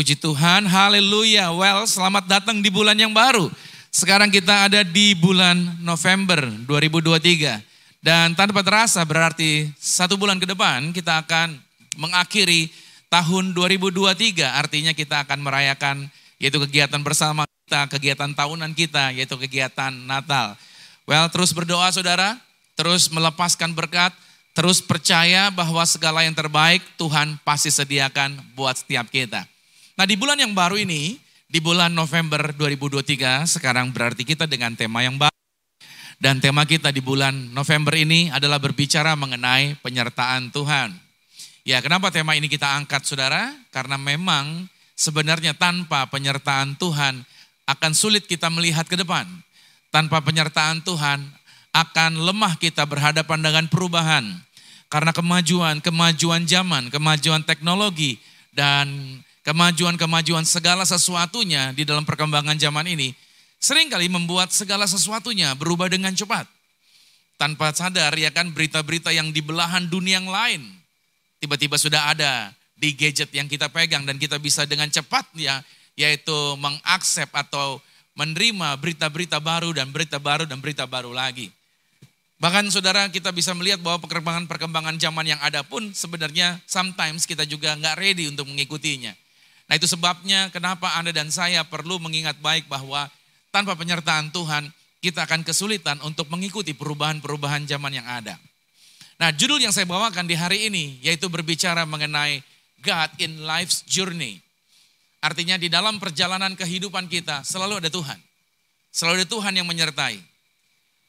Puji Tuhan, haleluya. Well, selamat datang di bulan yang baru. Sekarang kita ada di bulan November 2023. Dan tanpa terasa berarti 1 bulan ke depan kita akan mengakhiri tahun 2023. Artinya kita akan merayakan yaitu kegiatan bersama kita, kegiatan tahunan kita, yaitu kegiatan Natal. Well, terus berdoa saudara, terus melepaskan berkat, terus percaya bahwa segala yang terbaik Tuhan pasti sediakan buat setiap kita. Nah di bulan yang baru ini, di bulan November 2023, sekarang berarti kita dengan tema yang baru. Dan tema kita di bulan November ini adalah berbicara mengenai penyertaan Tuhan. Ya, kenapa tema ini kita angkat saudara? Karena memang sebenarnya tanpa penyertaan Tuhan akan sulit kita melihat ke depan. Tanpa penyertaan Tuhan akan lemah kita berhadapan dengan perubahan. Karena kemajuan zaman, kemajuan teknologi, dan kemajuan segala sesuatunya di dalam perkembangan zaman ini seringkali membuat segala sesuatunya berubah dengan cepat. Tanpa sadar ya kan, berita-berita yang di belahan dunia yang lain tiba-tiba sudah ada di gadget yang kita pegang dan kita bisa dengan cepat ya, yaitu mengaksep atau menerima berita-berita baru dan berita baru lagi. Bahkan saudara kita bisa melihat bahwa perkembangan zaman yang ada pun sebenarnya sometimes kita juga nggak ready untuk mengikutinya. Nah itu sebabnya kenapa Anda dan saya perlu mengingat baik bahwa tanpa penyertaan Tuhan kita akan kesulitan untuk mengikuti perubahan-perubahan zaman yang ada. Nah judul yang saya bawakan di hari ini yaitu berbicara mengenai God in life's journey. Artinya di dalam perjalanan kehidupan kita selalu ada Tuhan. Selalu ada Tuhan yang menyertai.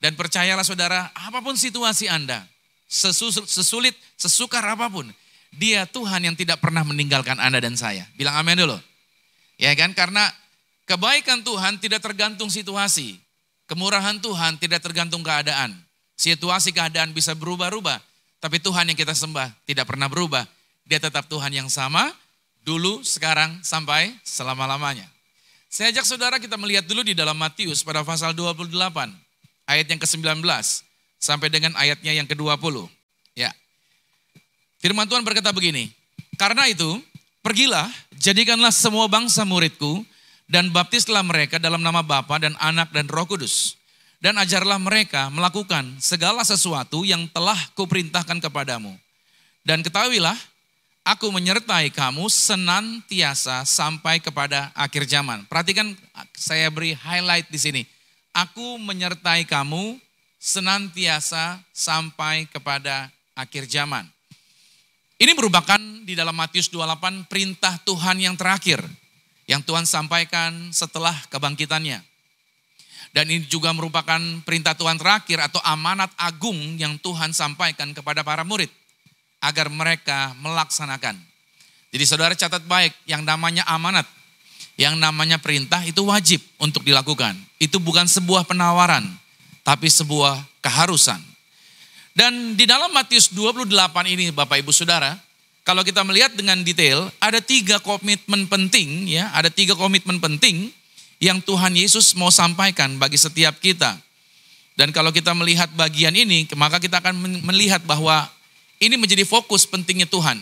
Dan percayalah saudara, apapun situasi Anda, sesulit, sesukar apapun, Dia Tuhan yang tidak pernah meninggalkan Anda dan saya. Bilang amin dulu. Ya kan, karena kebaikan Tuhan tidak tergantung situasi. Kemurahan Tuhan tidak tergantung keadaan. Situasi keadaan bisa berubah-ubah. Tapi Tuhan yang kita sembah tidak pernah berubah. Dia tetap Tuhan yang sama, dulu, sekarang, sampai selama-lamanya. Saya ajak saudara kita melihat dulu di dalam Matius pada pasal 28. Ayat yang ke-19 sampai dengan ayatnya yang ke-20. Ya. Firman Tuhan berkata begini, karena itu pergilah, jadikanlah semua bangsa muridku dan baptislah mereka dalam nama Bapa dan Anak dan Roh Kudus. Dan ajarlah mereka melakukan segala sesuatu yang telah kuperintahkan kepadamu. Dan ketahuilah, aku menyertai kamu senantiasa sampai kepada akhir zaman. Perhatikan saya beri highlight di sini. Aku menyertai kamu senantiasa sampai kepada akhir zaman. Ini merupakan di dalam Matius 28 perintah Tuhan yang terakhir. Yang Tuhan sampaikan setelah kebangkitannya. Dan ini juga merupakan perintah Tuhan terakhir atau amanat agung yang Tuhan sampaikan kepada para murid. Agar mereka melaksanakan. Jadi saudara catat baik, yang namanya amanat, yang namanya perintah itu wajib untuk dilakukan. Itu bukan sebuah penawaran, tapi sebuah keharusan. Dan di dalam Matius 28 ini Bapak Ibu Saudara, kalau kita melihat dengan detail, ada 3 komitmen penting ya, ada 3 komitmen penting yang Tuhan Yesus mau sampaikan bagi setiap kita. Dan kalau kita melihat bagian ini, maka kita akan melihat bahwa ini menjadi fokus pentingnya Tuhan.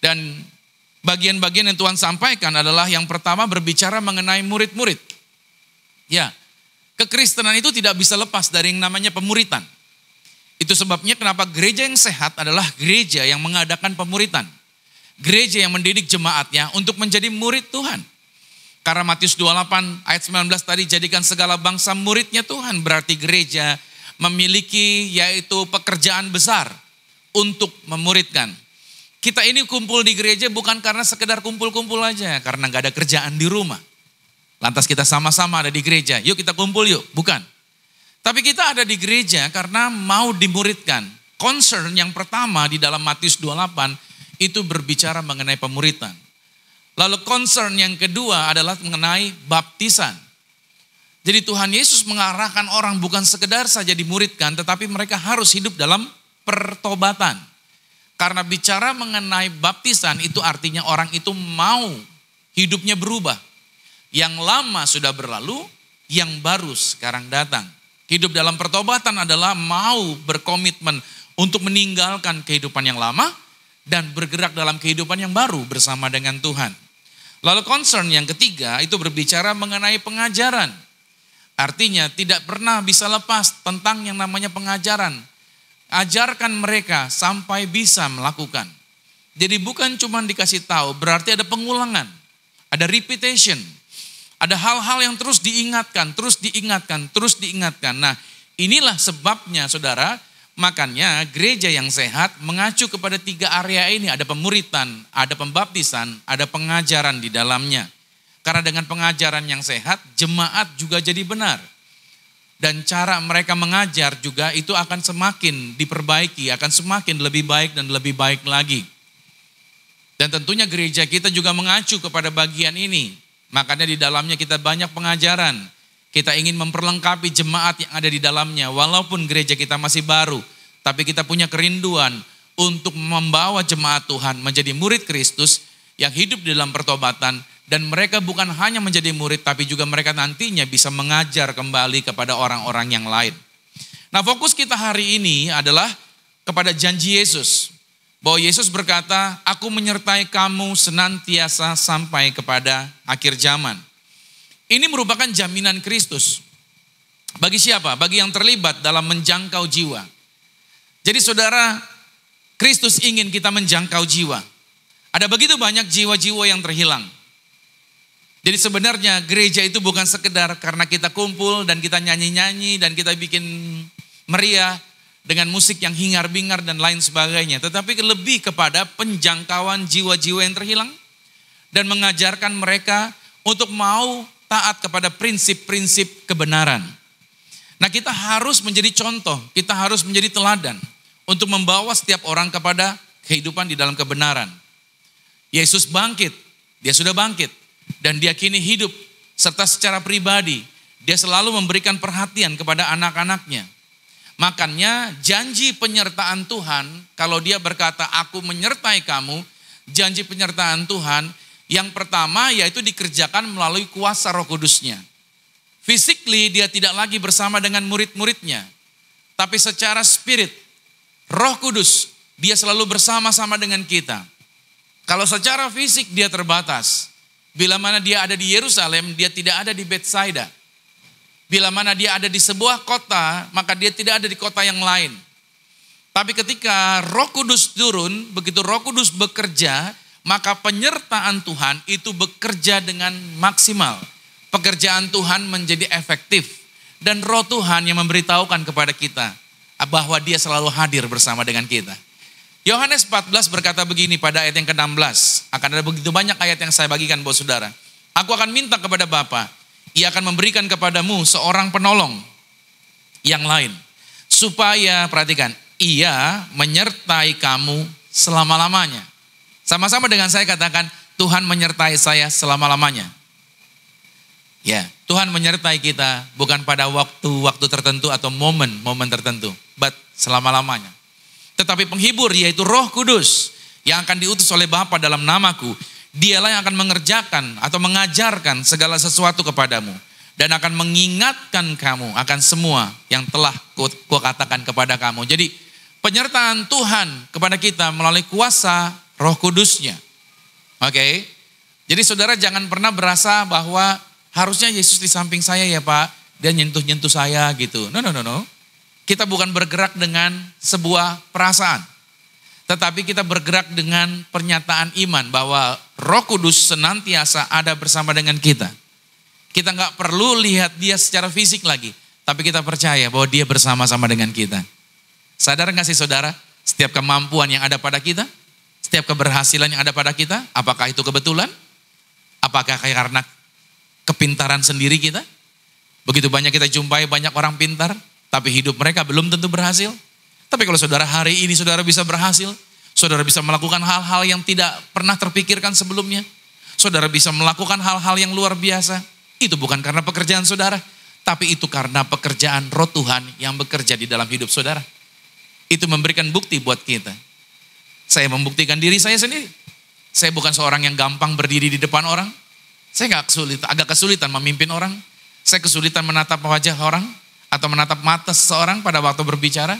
Dan bagian-bagian yang Tuhan sampaikan adalah yang pertama berbicara mengenai murid-murid. Ya, kekristenan itu tidak bisa lepas dari yang namanya pemuritan. Itu sebabnya kenapa gereja yang sehat adalah gereja yang mengadakan pemuritan. Gereja yang mendidik jemaatnya untuk menjadi murid Tuhan. Karena Matius 28 ayat 19 tadi jadikan segala bangsa muridnya Tuhan. Berarti gereja memiliki yaitu pekerjaan besar untuk memuridkan. Kita ini kumpul di gereja bukan karena sekedar kumpul-kumpul aja. Karena gak ada kerjaan di rumah. Lantas kita sama-sama ada di gereja. Yuk kita kumpul yuk. Bukan. Tapi kita ada di gereja karena mau dimuridkan. Concern yang pertama di dalam Matius 28 itu berbicara mengenai pemuritan. Lalu concern yang kedua adalah mengenai baptisan. Jadi Tuhan Yesus mengarahkan orang bukan sekedar saja dimuridkan, tetapi mereka harus hidup dalam pertobatan. Karena bicara mengenai baptisan itu artinya orang itu mau hidupnya berubah. Yang lama sudah berlalu, yang baru sekarang datang. Hidup dalam pertobatan adalah mau berkomitmen untuk meninggalkan kehidupan yang lama dan bergerak dalam kehidupan yang baru bersama dengan Tuhan. Lalu concern yang ketiga itu berbicara mengenai pengajaran. Artinya tidak pernah bisa lepas tentang yang namanya pengajaran. Ajarkan mereka sampai bisa melakukan. Jadi bukan cuma dikasih tahu, berarti ada pengulangan. Ada repetition. Ada hal-hal yang terus diingatkan, terus diingatkan, terus diingatkan. Nah, inilah sebabnya saudara, makanya gereja yang sehat mengacu kepada 3 area ini. Ada pemuritan, ada pembaptisan, ada pengajaran di dalamnya. Karena dengan pengajaran yang sehat, jemaat juga jadi benar. Dan cara mereka mengajar juga itu akan semakin diperbaiki, akan semakin lebih baik dan lebih baik lagi. Dan tentunya gereja kita juga mengacu kepada bagian ini. Makanya di dalamnya kita banyak pengajaran. Kita ingin memperlengkapi jemaat yang ada di dalamnya. Walaupun gereja kita masih baru, tapi kita punya kerinduan untuk membawa jemaat Tuhan menjadi murid Kristus yang hidup di dalam pertobatan. Dan mereka bukan hanya menjadi murid, tapi juga mereka nantinya bisa mengajar kembali kepada orang-orang yang lain. Nah, fokus kita hari ini adalah kepada janji Yesus. Bahwa Yesus berkata, aku menyertai kamu senantiasa sampai kepada akhir zaman. Ini merupakan jaminan Kristus. Bagi siapa? Bagi yang terlibat dalam menjangkau jiwa. Jadi saudara, Kristus ingin kita menjangkau jiwa. Ada begitu banyak jiwa-jiwa yang terhilang. Jadi sebenarnya gereja itu bukan sekedar karena kita kumpul dan kita nyanyi-nyanyi dan kita bikin meriah dengan musik yang hingar-bingar dan lain sebagainya. Tetapi lebih kepada penjangkauan jiwa-jiwa yang terhilang dan mengajarkan mereka untuk mau taat kepada prinsip-prinsip kebenaran. Nah, kita harus menjadi contoh, kita harus menjadi teladan untuk membawa setiap orang kepada kehidupan di dalam kebenaran. Yesus bangkit, dia sudah bangkit dan dia kini hidup serta secara pribadi dia selalu memberikan perhatian kepada anak-anaknya. Makanya janji penyertaan Tuhan, kalau dia berkata aku menyertai kamu, janji penyertaan Tuhan yang pertama yaitu dikerjakan melalui kuasa Roh Kudusnya. Physically dia tidak lagi bersama dengan murid-muridnya, tapi secara spirit, Roh Kudus dia selalu bersama-sama dengan kita. Kalau secara fisik dia terbatas, bila mana dia ada di Yerusalem, dia tidak ada di Betsaida. Bila mana dia ada di sebuah kota, maka dia tidak ada di kota yang lain. Tapi ketika Roh Kudus turun, begitu Roh Kudus bekerja, maka penyertaan Tuhan itu bekerja dengan maksimal. Pekerjaan Tuhan menjadi efektif. Dan Roh Tuhan yang memberitahukan kepada kita bahwa dia selalu hadir bersama dengan kita. Yohanes 14 berkata begini pada ayat yang ke-16. Akan ada begitu banyak ayat yang saya bagikan buat saudara. Aku akan minta kepada Bapa, Ia akan memberikan kepadamu seorang penolong yang lain. Supaya, perhatikan, Ia menyertai kamu selama-lamanya. Sama-sama dengan saya katakan, Tuhan menyertai saya selama-lamanya. Ya, Tuhan menyertai kita bukan pada waktu-waktu tertentu atau momen-momen tertentu. But selama-lamanya. Tetapi penghibur yaitu Roh Kudus yang akan diutus oleh Bapa dalam namaku. Dialah yang akan mengerjakan atau mengajarkan segala sesuatu kepadamu. Dan akan mengingatkan kamu akan semua yang telah kukatakan kepada kamu. Jadi penyertaan Tuhan kepada kita melalui kuasa Roh Kudusnya. Oke. Jadi saudara jangan pernah berasa bahwa harusnya Yesus di samping saya ya Pak. Dia nyentuh-nyentuh saya gitu. No. Kita bukan bergerak dengan sebuah perasaan. Tetapi kita bergerak dengan pernyataan iman bahwa Roh Kudus senantiasa ada bersama dengan kita. Kita nggak perlu lihat dia secara fisik lagi. Tapi kita percaya bahwa dia bersama-sama dengan kita. Sadar nggak sih saudara? Setiap kemampuan yang ada pada kita, setiap keberhasilan yang ada pada kita, apakah itu kebetulan? Apakah karena kepintaran sendiri kita? Begitu banyak kita jumpai banyak orang pintar, tapi hidup mereka belum tentu berhasil. Tapi kalau saudara hari ini saudara bisa berhasil, saudara bisa melakukan hal-hal yang tidak pernah terpikirkan sebelumnya, saudara bisa melakukan hal-hal yang luar biasa, itu bukan karena pekerjaan saudara, tapi itu karena pekerjaan Roh Tuhan yang bekerja di dalam hidup saudara. Itu memberikan bukti buat kita. Saya membuktikan diri saya sendiri. Saya bukan seorang yang gampang berdiri di depan orang. Saya agak kesulitan memimpin orang. Saya kesulitan menatap wajah orang atau menatap mata seseorang pada waktu berbicara.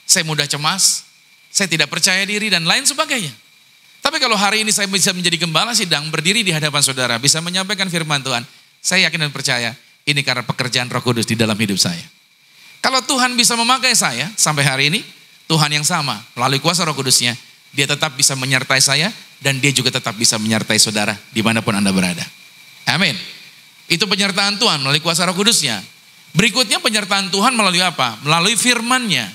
Saya mudah cemas, saya tidak percaya diri dan lain sebagainya. Tapi kalau hari ini saya bisa menjadi gembala sidang, berdiri di hadapan saudara, bisa menyampaikan firman Tuhan, saya yakin dan percaya ini karena pekerjaan Roh Kudus di dalam hidup saya. Kalau Tuhan bisa memakai saya sampai hari ini, Tuhan yang sama melalui kuasa Roh Kudusnya, dia tetap bisa menyertai saya dan dia juga tetap bisa menyertai saudara dimanapun Anda berada. Amin. Itu penyertaan Tuhan melalui kuasa Roh Kudusnya. Berikutnya penyertaan Tuhan melalui apa? Melalui firman-Nya.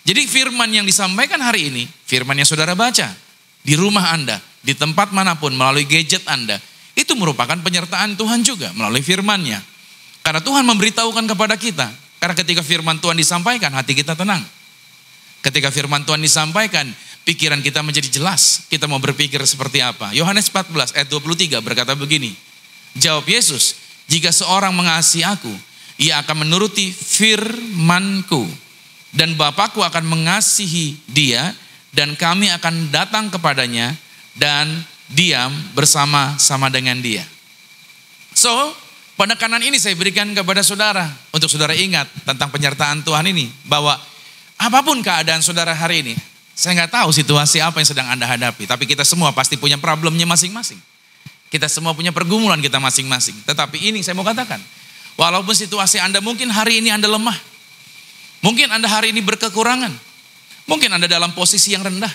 Jadi firman yang disampaikan hari ini, firman yang saudara baca di rumah Anda, di tempat manapun, melalui gadget Anda, itu merupakan penyertaan Tuhan juga melalui firman-Nya. Karena Tuhan memberitahukan kepada kita, karena ketika firman Tuhan disampaikan, hati kita tenang. Ketika firman Tuhan disampaikan, pikiran kita menjadi jelas, kita mau berpikir seperti apa. Yohanes 14 ayat 23 berkata begini, jawab Yesus, jika seorang mengasihi aku, ia akan menuruti firman-Ku, dan Bapa-Ku akan mengasihi dia, dan kami akan datang kepadanya, dan diam bersama-sama dengan dia. So, penekanan ini saya berikan kepada saudara, untuk saudara ingat tentang penyertaan Tuhan ini, bahwa apapun keadaan saudara hari ini, saya nggak tahu situasi apa yang sedang Anda hadapi, tapi kita semua pasti punya problemnya masing-masing. Kita semua punya pergumulan kita masing-masing. Tetapi ini saya mau katakan, walaupun situasi Anda mungkin hari ini Anda lemah, mungkin Anda hari ini berkekurangan, mungkin Anda dalam posisi yang rendah,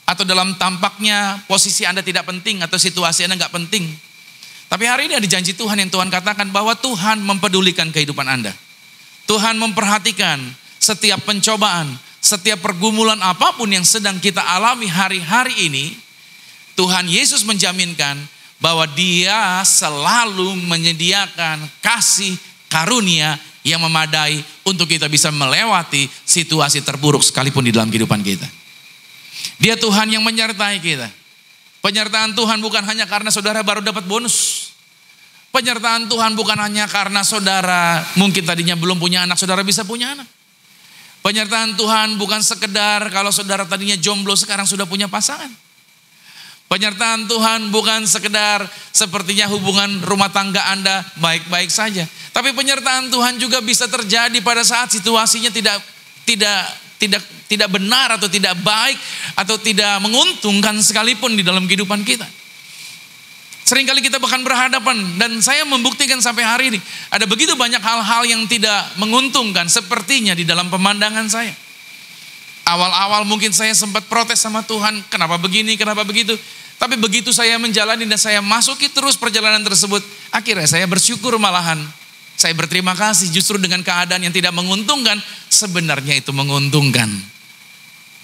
atau dalam tampaknya posisi Anda tidak penting, atau situasi Anda nggak penting. Tapi hari ini ada janji Tuhan yang Tuhan katakan bahwa Tuhan mempedulikan kehidupan Anda. Tuhan memperhatikan setiap pencobaan, setiap pergumulan apapun yang sedang kita alami hari-hari ini. Tuhan Yesus menjaminkan bahwa Dia selalu menyediakan kasih karunia yang memadai untuk kita bisa melewati situasi terburuk sekalipun di dalam kehidupan kita. Dia Tuhan yang menyertai kita. Penyertaan Tuhan bukan hanya karena saudara baru dapat bonus. Penyertaan Tuhan bukan hanya karena saudara mungkin tadinya belum punya anak, saudara bisa punya anak. Penyertaan Tuhan bukan sekedar kalau saudara tadinya jomblo sekarang sudah punya pasangan. Penyertaan Tuhan bukan sekedar sepertinya hubungan rumah tangga Anda baik-baik saja. Tapi penyertaan Tuhan juga bisa terjadi pada saat situasinya tidak benar atau tidak baik atau tidak menguntungkan sekalipun di dalam kehidupan kita. Seringkali kita bahkan berhadapan, dan saya membuktikan sampai hari ini ada begitu banyak hal-hal yang tidak menguntungkan sepertinya di dalam pemandangan saya. Awal-awal mungkin saya sempat protes sama Tuhan, kenapa begini, kenapa begitu. Tapi begitu saya menjalani dan saya masuki terus perjalanan tersebut, akhirnya saya bersyukur malahan. Saya berterima kasih justru dengan keadaan yang tidak menguntungkan, sebenarnya itu menguntungkan.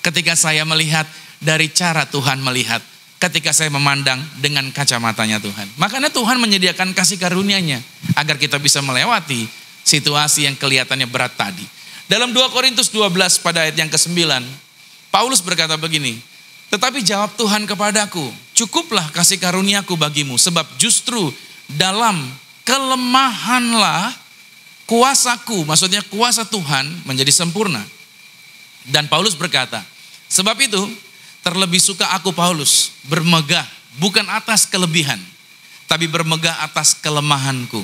Ketika saya melihat dari cara Tuhan melihat, ketika saya memandang dengan kacamatanya Tuhan. Makanya Tuhan menyediakan kasih karunia-Nya agar kita bisa melewati situasi yang kelihatannya berat tadi. Dalam 2 Korintus 12 pada ayat yang ke-9, Paulus berkata begini, tetapi jawab Tuhan kepadaku, cukuplah kasih karuniaku bagimu, sebab justru dalam kelemahanlah kuasaku, maksudnya kuasa Tuhan menjadi sempurna. Dan Paulus berkata, sebab itu terlebih suka aku Paulus bermegah bukan atas kelebihan, tapi bermegah atas kelemahanku.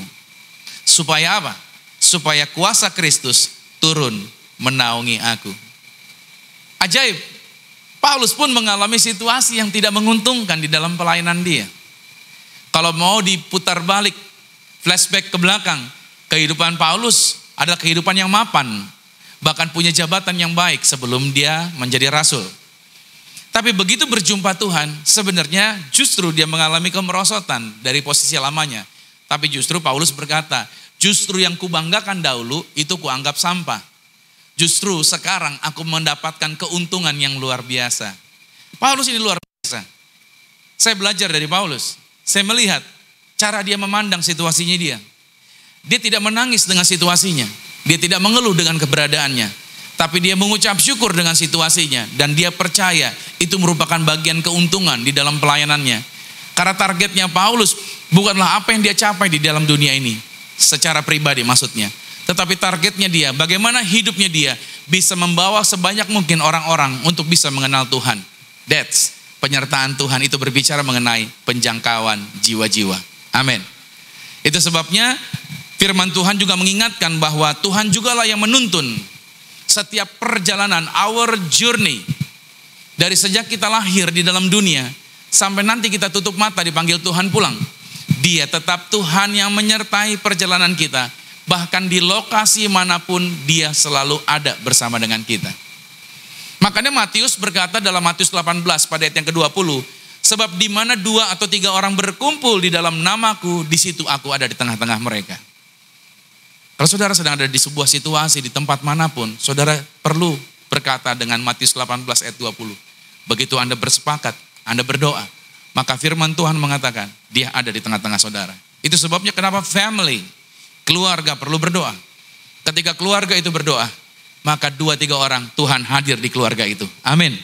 Supaya apa? Supaya kuasa Kristus turun menaungi aku. Ajaib. Paulus pun mengalami situasi yang tidak menguntungkan di dalam pelayanan dia. Kalau mau diputar balik, flashback ke belakang, kehidupan Paulus adalah kehidupan yang mapan, bahkan punya jabatan yang baik sebelum dia menjadi rasul. Tapi begitu berjumpa Tuhan, sebenarnya justru dia mengalami kemerosotan dari posisi lamanya. Tapi justru Paulus berkata, justru yang kubanggakan dahulu itu kuanggap sampah. Justru sekarang aku mendapatkan keuntungan yang luar biasa. Paulus ini luar biasa. Saya belajar dari Paulus. Saya melihat cara dia memandang situasinya dia. Dia tidak menangis dengan situasinya. Dia tidak mengeluh dengan keberadaannya. Tapi dia mengucap syukur dengan situasinya. Dan dia percaya itu merupakan bagian keuntungan di dalam pelayanannya. Karena targetnya Paulus bukanlah apa yang dia capai di dalam dunia ini. Secara pribadi maksudnya. Tetapi targetnya dia, bagaimana hidupnya dia bisa membawa sebanyak mungkin orang-orang untuk bisa mengenal Tuhan. That's penyertaan Tuhan, itu berbicara mengenai penjangkauan jiwa-jiwa. Amin. Itu sebabnya firman Tuhan juga mengingatkan bahwa Tuhan jugalah yang menuntun setiap perjalanan, our journey. Dari sejak kita lahir di dalam dunia, sampai nanti kita tutup mata dipanggil Tuhan pulang. Dia tetap Tuhan yang menyertai perjalanan kita. Bahkan di lokasi manapun dia selalu ada bersama dengan kita. Makanya Matius berkata dalam Matius 18 pada ayat yang ke-20. Sebab di mana 2 atau 3 orang berkumpul di dalam namaku, di situ aku ada di tengah-tengah mereka. Kalau saudara sedang ada di sebuah situasi di tempat manapun, saudara perlu berkata dengan Matius 18 ayat 20. Begitu Anda bersepakat, Anda berdoa, maka firman Tuhan mengatakan, dia ada di tengah-tengah saudara. Itu sebabnya kenapa family, keluarga perlu berdoa. Ketika keluarga itu berdoa, maka 2-3 orang Tuhan hadir di keluarga itu. Amin.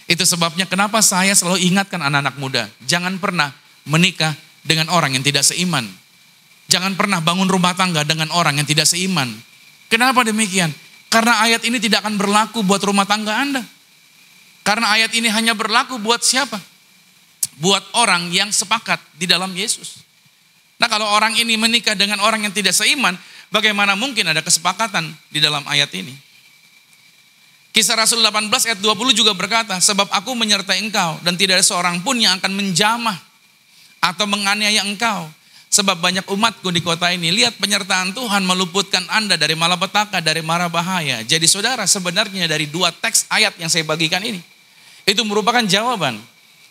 Itu sebabnya kenapa saya selalu ingatkan anak-anak muda, jangan pernah menikah dengan orang yang tidak seiman. Jangan pernah bangun rumah tangga dengan orang yang tidak seiman. Kenapa demikian? Karena ayat ini tidak akan berlaku buat rumah tangga Anda. Karena ayat ini hanya berlaku buat siapa? Buat orang yang sepakat di dalam Yesus. Nah, kalau orang ini menikah dengan orang yang tidak seiman, bagaimana mungkin ada kesepakatan di dalam ayat ini? Kisah Rasul 18 ayat 20 juga berkata, sebab aku menyertai engkau dan tidak ada seorang pun yang akan menjamah atau menganiaya engkau. Sebab banyak umatku di kota ini. Lihat, penyertaan Tuhan meluputkan Anda dari malapetaka, dari mara bahaya. Jadi saudara, sebenarnya dari 2 teks ayat yang saya bagikan ini, itu merupakan jawaban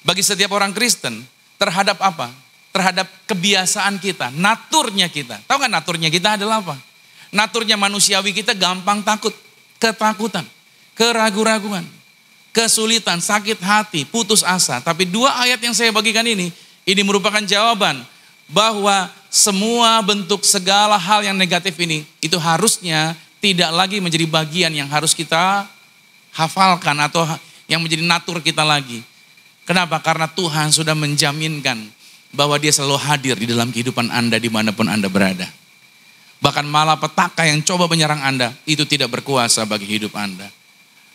bagi setiap orang Kristen terhadap apa? Terhadap kebiasaan kita, naturnya kita. Tahu nggak naturnya kita adalah apa? Naturnya manusiawi kita gampang takut, ketakutan, keraguan-raguan, kesulitan, sakit hati, putus asa. Tapi 2 ayat yang saya bagikan ini merupakan jawaban bahwa semua bentuk segala hal yang negatif ini, itu harusnya tidak lagi menjadi bagian yang harus kita hafalkan atau yang menjadi natur kita lagi. Kenapa? Karena Tuhan sudah menjaminkan bahwa dia selalu hadir di dalam kehidupan Anda dimanapun Anda berada. Bahkan malapetaka yang coba menyerang Anda, itu tidak berkuasa bagi hidup Anda.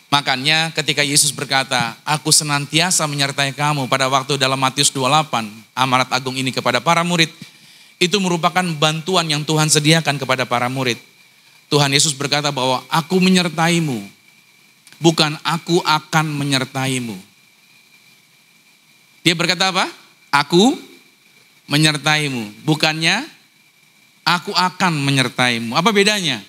Makanya ketika Yesus berkata, aku senantiasa menyertai kamu pada waktu dalam Matius 28, amanat agung ini kepada para murid, itu merupakan bantuan yang Tuhan sediakan kepada para murid. Tuhan Yesus berkata bahwa aku menyertaimu, bukan aku akan menyertaimu. Dia berkata apa? Aku menyertaimu, bukannya aku akan menyertaimu. Apa bedanya?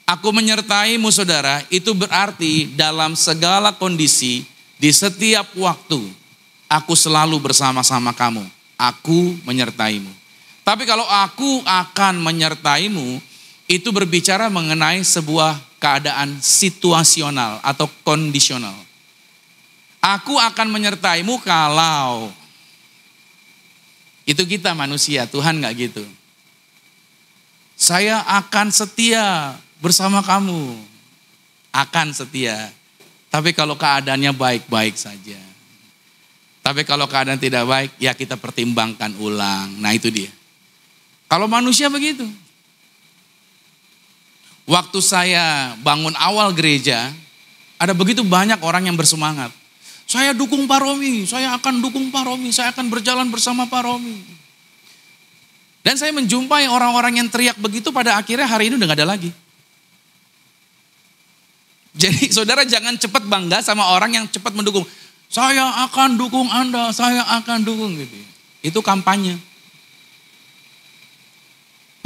Aku menyertaimu saudara, itu berarti dalam segala kondisi, di setiap waktu, aku selalu bersama-sama kamu. Aku menyertaimu. Tapi kalau aku akan menyertaimu, itu berbicara mengenai sebuah keadaan situasional atau kondisional. Aku akan menyertaimu kalau, itu kita manusia, Tuhan gak gitu. Saya akan setia bersama kamu, akan setia. Tapi kalau keadaannya baik-baik saja. Tapi kalau keadaan tidak baik, ya kita pertimbangkan ulang. Nah itu dia. Kalau manusia begitu. Waktu saya bangun awal gereja, ada begitu banyak orang yang bersemangat. Saya dukung Pak Romi, saya akan dukung Pak Romi, saya akan berjalan bersama Pak Romi. Dan saya menjumpai orang-orang yang teriak begitu, pada akhirnya hari ini udah gak ada lagi. Jadi saudara jangan cepat bangga sama orang yang cepat mendukung. Saya akan dukung Anda, saya akan dukung gitu. Itu kampanye.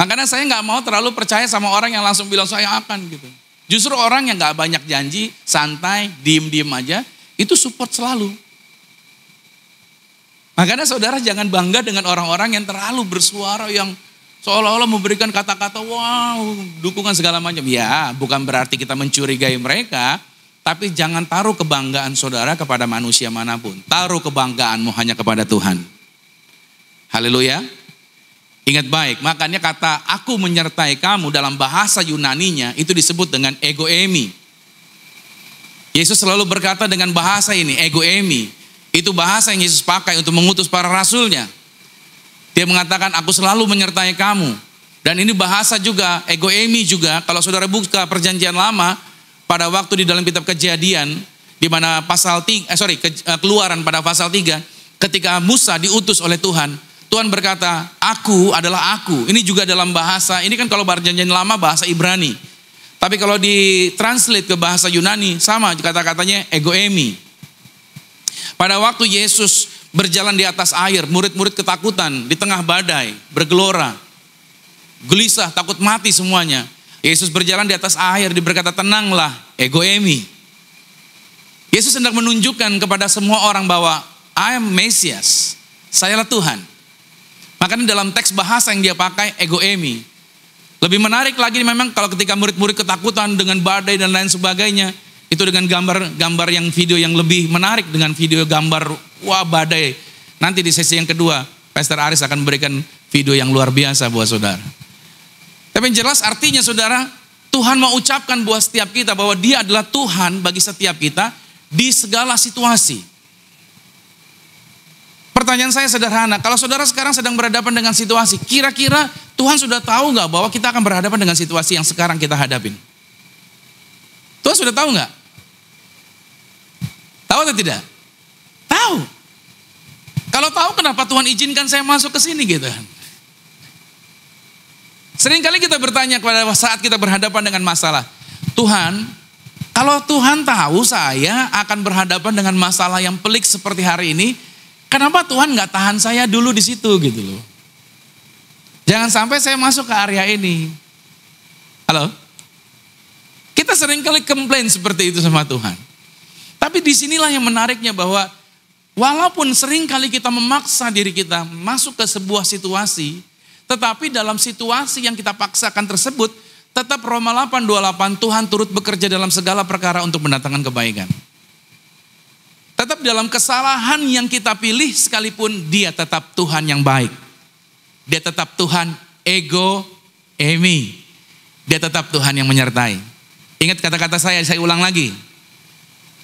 Makanya saya gak mau terlalu percaya sama orang yang langsung bilang saya akan gitu. Justru orang yang gak banyak janji, santai, diem-diem aja, itu support selalu. Makanya saudara jangan bangga dengan orang-orang yang terlalu bersuara, yang seolah-olah memberikan kata-kata, wow, dukungan segala macam. Ya, bukan berarti kita mencurigai mereka, tapi jangan taruh kebanggaan saudara kepada manusia manapun. Taruh kebanggaanmu hanya kepada Tuhan. Haleluya. Ingat baik, makanya kata aku menyertai kamu dalam bahasa Yunaninya itu disebut dengan egoemi. Yesus selalu berkata dengan bahasa ini, egoemi. Itu bahasa yang Yesus pakai untuk mengutus para rasulnya. Dia mengatakan aku selalu menyertai kamu. Dan ini bahasa juga, egoemi juga. Kalau saudara buka perjanjian lama, pada waktu di dalam kitab Kejadian, di mana Keluaran pada pasal 3, ketika Musa diutus oleh Tuhan, Tuhan berkata, aku adalah aku. Ini juga dalam bahasa, ini kan kalau perjanjian lama bahasa Ibrani. Tapi kalau ditranslate ke bahasa Yunani, sama kata-katanya egoemi. Pada waktu Yesus berjalan di atas air, murid-murid ketakutan di tengah badai, bergelora, gelisah, takut mati semuanya. Yesus berjalan di atas air, berkata, tenanglah, ego emi. Yesus hendak menunjukkan kepada semua orang bahwa I am Mesias, sayalah Tuhan. Makanya dalam teks bahasa yang dia pakai, ego emi. Lebih menarik lagi memang kalau ketika murid-murid ketakutan dengan badai dan lain sebagainya, itu dengan gambar yang video yang lebih menarik, dengan video gambar wah badai. Nanti di sesi yang kedua, Pastor Aris akan memberikan video yang luar biasa buat saudara. Tapi yang jelas artinya saudara, Tuhan mau ucapkan buat setiap kita bahwa Dia adalah Tuhan bagi setiap kita di segala situasi. Pertanyaan saya sederhana, kalau saudara sekarang sedang berhadapan dengan situasi, kira-kira Tuhan sudah tahu nggak bahwa kita akan berhadapan dengan situasi yang sekarang kita hadapin? Tuhan sudah tahu nggak? Tahu atau tidak? Tahu. Kalau tahu, kenapa Tuhan izinkan saya masuk ke sini gitu? Seringkali kita bertanya pada saat kita berhadapan dengan masalah, Tuhan, kalau Tuhan tahu saya akan berhadapan dengan masalah yang pelik seperti hari ini, kenapa Tuhan nggak tahan saya dulu di situ gitu loh? Jangan sampai saya masuk ke area ini. Halo? Kita seringkali komplain seperti itu sama Tuhan. Tapi disinilah yang menariknya bahwa walaupun seringkali kita memaksa diri kita masuk ke sebuah situasi, tetapi dalam situasi yang kita paksakan tersebut, tetap Roma 8:28, Tuhan turut bekerja dalam segala perkara untuk mendatangkan kebaikan. Tetap dalam kesalahan yang kita pilih sekalipun, Dia tetap Tuhan yang baik. Dia tetap Tuhan ego emi. Dia tetap Tuhan yang menyertai. Ingat kata-kata saya ulang lagi.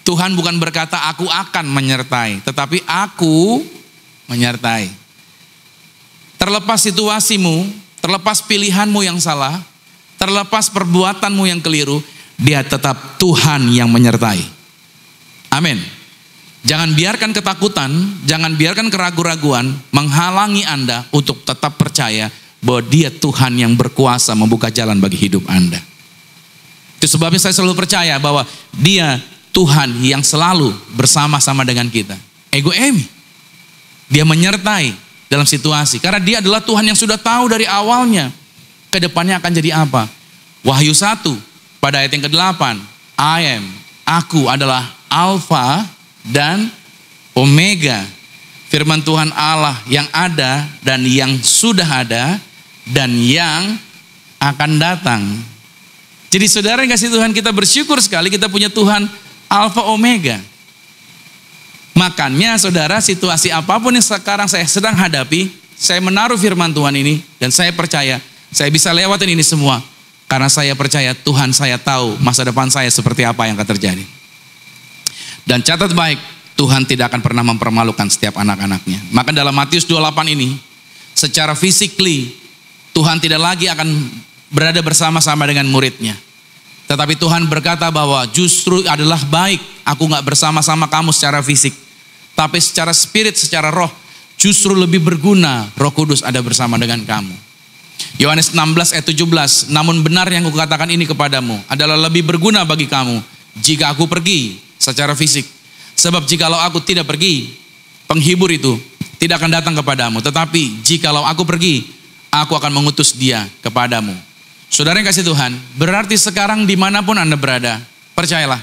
Tuhan bukan berkata aku akan menyertai, tetapi aku menyertai. Terlepas situasimu, terlepas pilihanmu yang salah, terlepas perbuatanmu yang keliru, Dia tetap Tuhan yang menyertai. Amin. Jangan biarkan ketakutan, jangan biarkan keraguan-raguan menghalangi Anda untuk tetap percaya bahwa Dia Tuhan yang berkuasa membuka jalan bagi hidup Anda. Itu sebabnya saya selalu percaya bahwa Dia Tuhan yang selalu bersama-sama dengan kita. Ego emi. Dia menyertai dalam situasi. Karena Dia adalah Tuhan yang sudah tahu dari awalnya ke depannya akan jadi apa. Wahyu 1 pada ayat yang ke-8. Aku adalah Alfa dan Omega. Firman Tuhan Allah yang ada dan yang sudah ada dan yang akan datang. Jadi saudara yang kasih Tuhan, kita bersyukur sekali kita punya Tuhan Alfa Omega. Makanya saudara, situasi apapun yang sekarang saya sedang hadapi, saya menaruh firman Tuhan ini dan saya percaya saya bisa lewatin ini semua. Karena saya percaya Tuhan saya tahu masa depan saya seperti apa yang akan terjadi. Dan catat baik, Tuhan tidak akan pernah mempermalukan setiap anak-anaknya. Maka dalam Matius 28 ini, secara physically, Tuhan tidak lagi akan berada bersama-sama dengan muridnya. Tetapi Tuhan berkata bahwa justru adalah baik aku gak bersama-sama kamu secara fisik. Tapi secara spirit, secara roh, justru lebih berguna Roh Kudus ada bersama dengan kamu. Yohanes 16 ayat 17, namun benar yang kukatakan ini kepadamu adalah lebih berguna bagi kamu jika aku pergi secara fisik. Sebab jikalau aku tidak pergi, penghibur itu tidak akan datang kepadamu. Tetapi jikalau aku pergi, aku akan mengutus Dia kepadamu. Saudara yang kasih Tuhan, berarti sekarang dimanapun Anda berada, percayalah,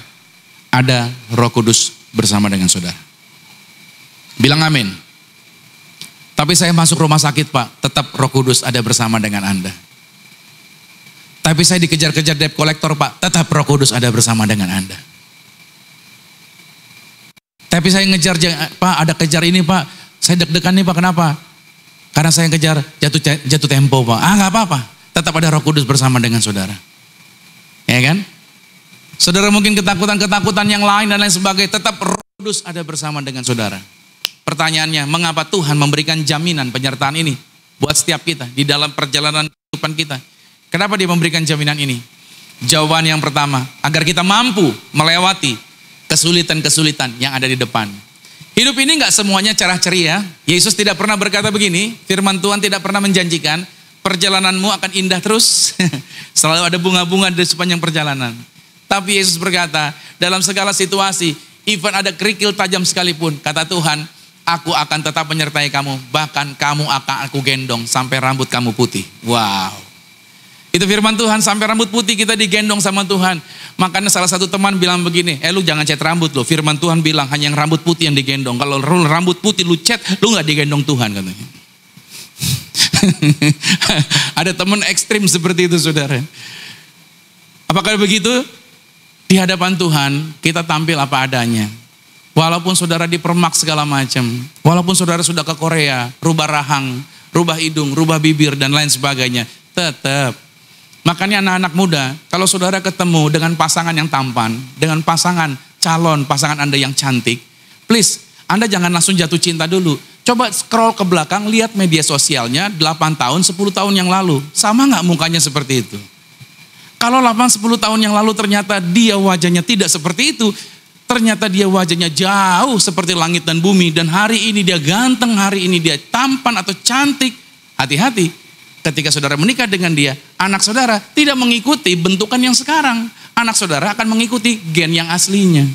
ada Roh Kudus bersama dengan saudara. Bilang amin. Tapi saya masuk rumah sakit Pak, tetap Roh Kudus ada bersama dengan Anda. Tapi saya dikejar-kejar debt collector Pak, tetap Roh Kudus ada bersama dengan Anda. Tapi saya ngejar Pak, ada kejar ini Pak, saya deg-degan nih Pak, kenapa? Karena saya ngejar jatuh tempo Pak. Gak apa-apa, tetap ada Roh Kudus bersama dengan saudara. Ya kan? Saudara mungkin ketakutan-ketakutan yang lain dan lain sebagainya, tetap Roh Kudus ada bersama dengan saudara. Pertanyaannya, mengapa Tuhan memberikan jaminan penyertaan ini buat setiap kita di dalam perjalanan kehidupan kita? Kenapa Dia memberikan jaminan ini? Jawaban yang pertama, agar kita mampu melewati kesulitan-kesulitan yang ada di depan. Hidup ini gak semuanya cerah ceria. Yesus tidak pernah berkata begini, firman Tuhan tidak pernah menjanjikan perjalananmu akan indah terus. Selalu ada bunga-bunga di sepanjang perjalanan. Tapi Yesus berkata, dalam segala situasi, even ada kerikil tajam sekalipun, kata Tuhan, Aku akan tetap menyertai kamu, bahkan kamu akan aku gendong sampai rambut kamu putih. Wow. Itu firman Tuhan, sampai rambut putih kita digendong sama Tuhan. Makanya salah satu teman bilang begini, lu jangan cat rambut loh. Firman Tuhan bilang hanya yang rambut putih yang digendong. Kalau rambut putih lu cat, lu gak digendong Tuhan katanya. Ada teman ekstrim seperti itu saudara. Apakah begitu? Di hadapan Tuhan kita tampil apa adanya. Walaupun saudara dipermak segala macam, walaupun saudara sudah ke Korea, rubah rahang, rubah hidung, rubah bibir dan lain sebagainya, tetap. Makanya anak-anak muda, kalau saudara ketemu dengan pasangan yang tampan, dengan pasangan pasangan Anda yang cantik, please, Anda jangan langsung jatuh cinta dulu. Coba scroll ke belakang, lihat media sosialnya 8 tahun, 10 tahun yang lalu. Sama gak mukanya seperti itu? Kalau 8-10 tahun yang lalu ternyata dia wajahnya tidak seperti itu, ternyata dia wajahnya jauh seperti langit dan bumi, dan hari ini dia ganteng, hari ini dia tampan atau cantik. Hati-hati, ketika saudara menikah dengan dia, anak saudara tidak mengikuti bentukan yang sekarang. Anak saudara akan mengikuti gen yang aslinya.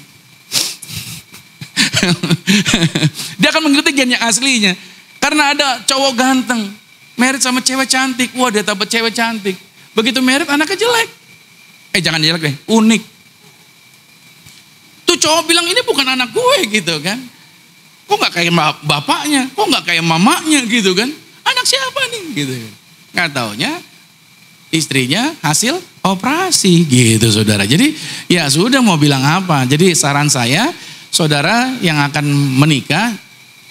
Dia akan mengikuti gen yang aslinya. Karena ada cowok ganteng, married sama cewek cantik, wah dia dapat cewek cantik. Begitu married anaknya jelek. Jangan jelek deh, unik. Tuh cowok bilang ini bukan anak gue gitu kan. Kok gak kayak bapaknya, kok gak kayak mamanya gitu kan. Anak siapa nih gitu. Gak taunya istrinya hasil operasi gitu saudara. Jadi ya sudah mau bilang apa. Jadi saran saya, saudara yang akan menikah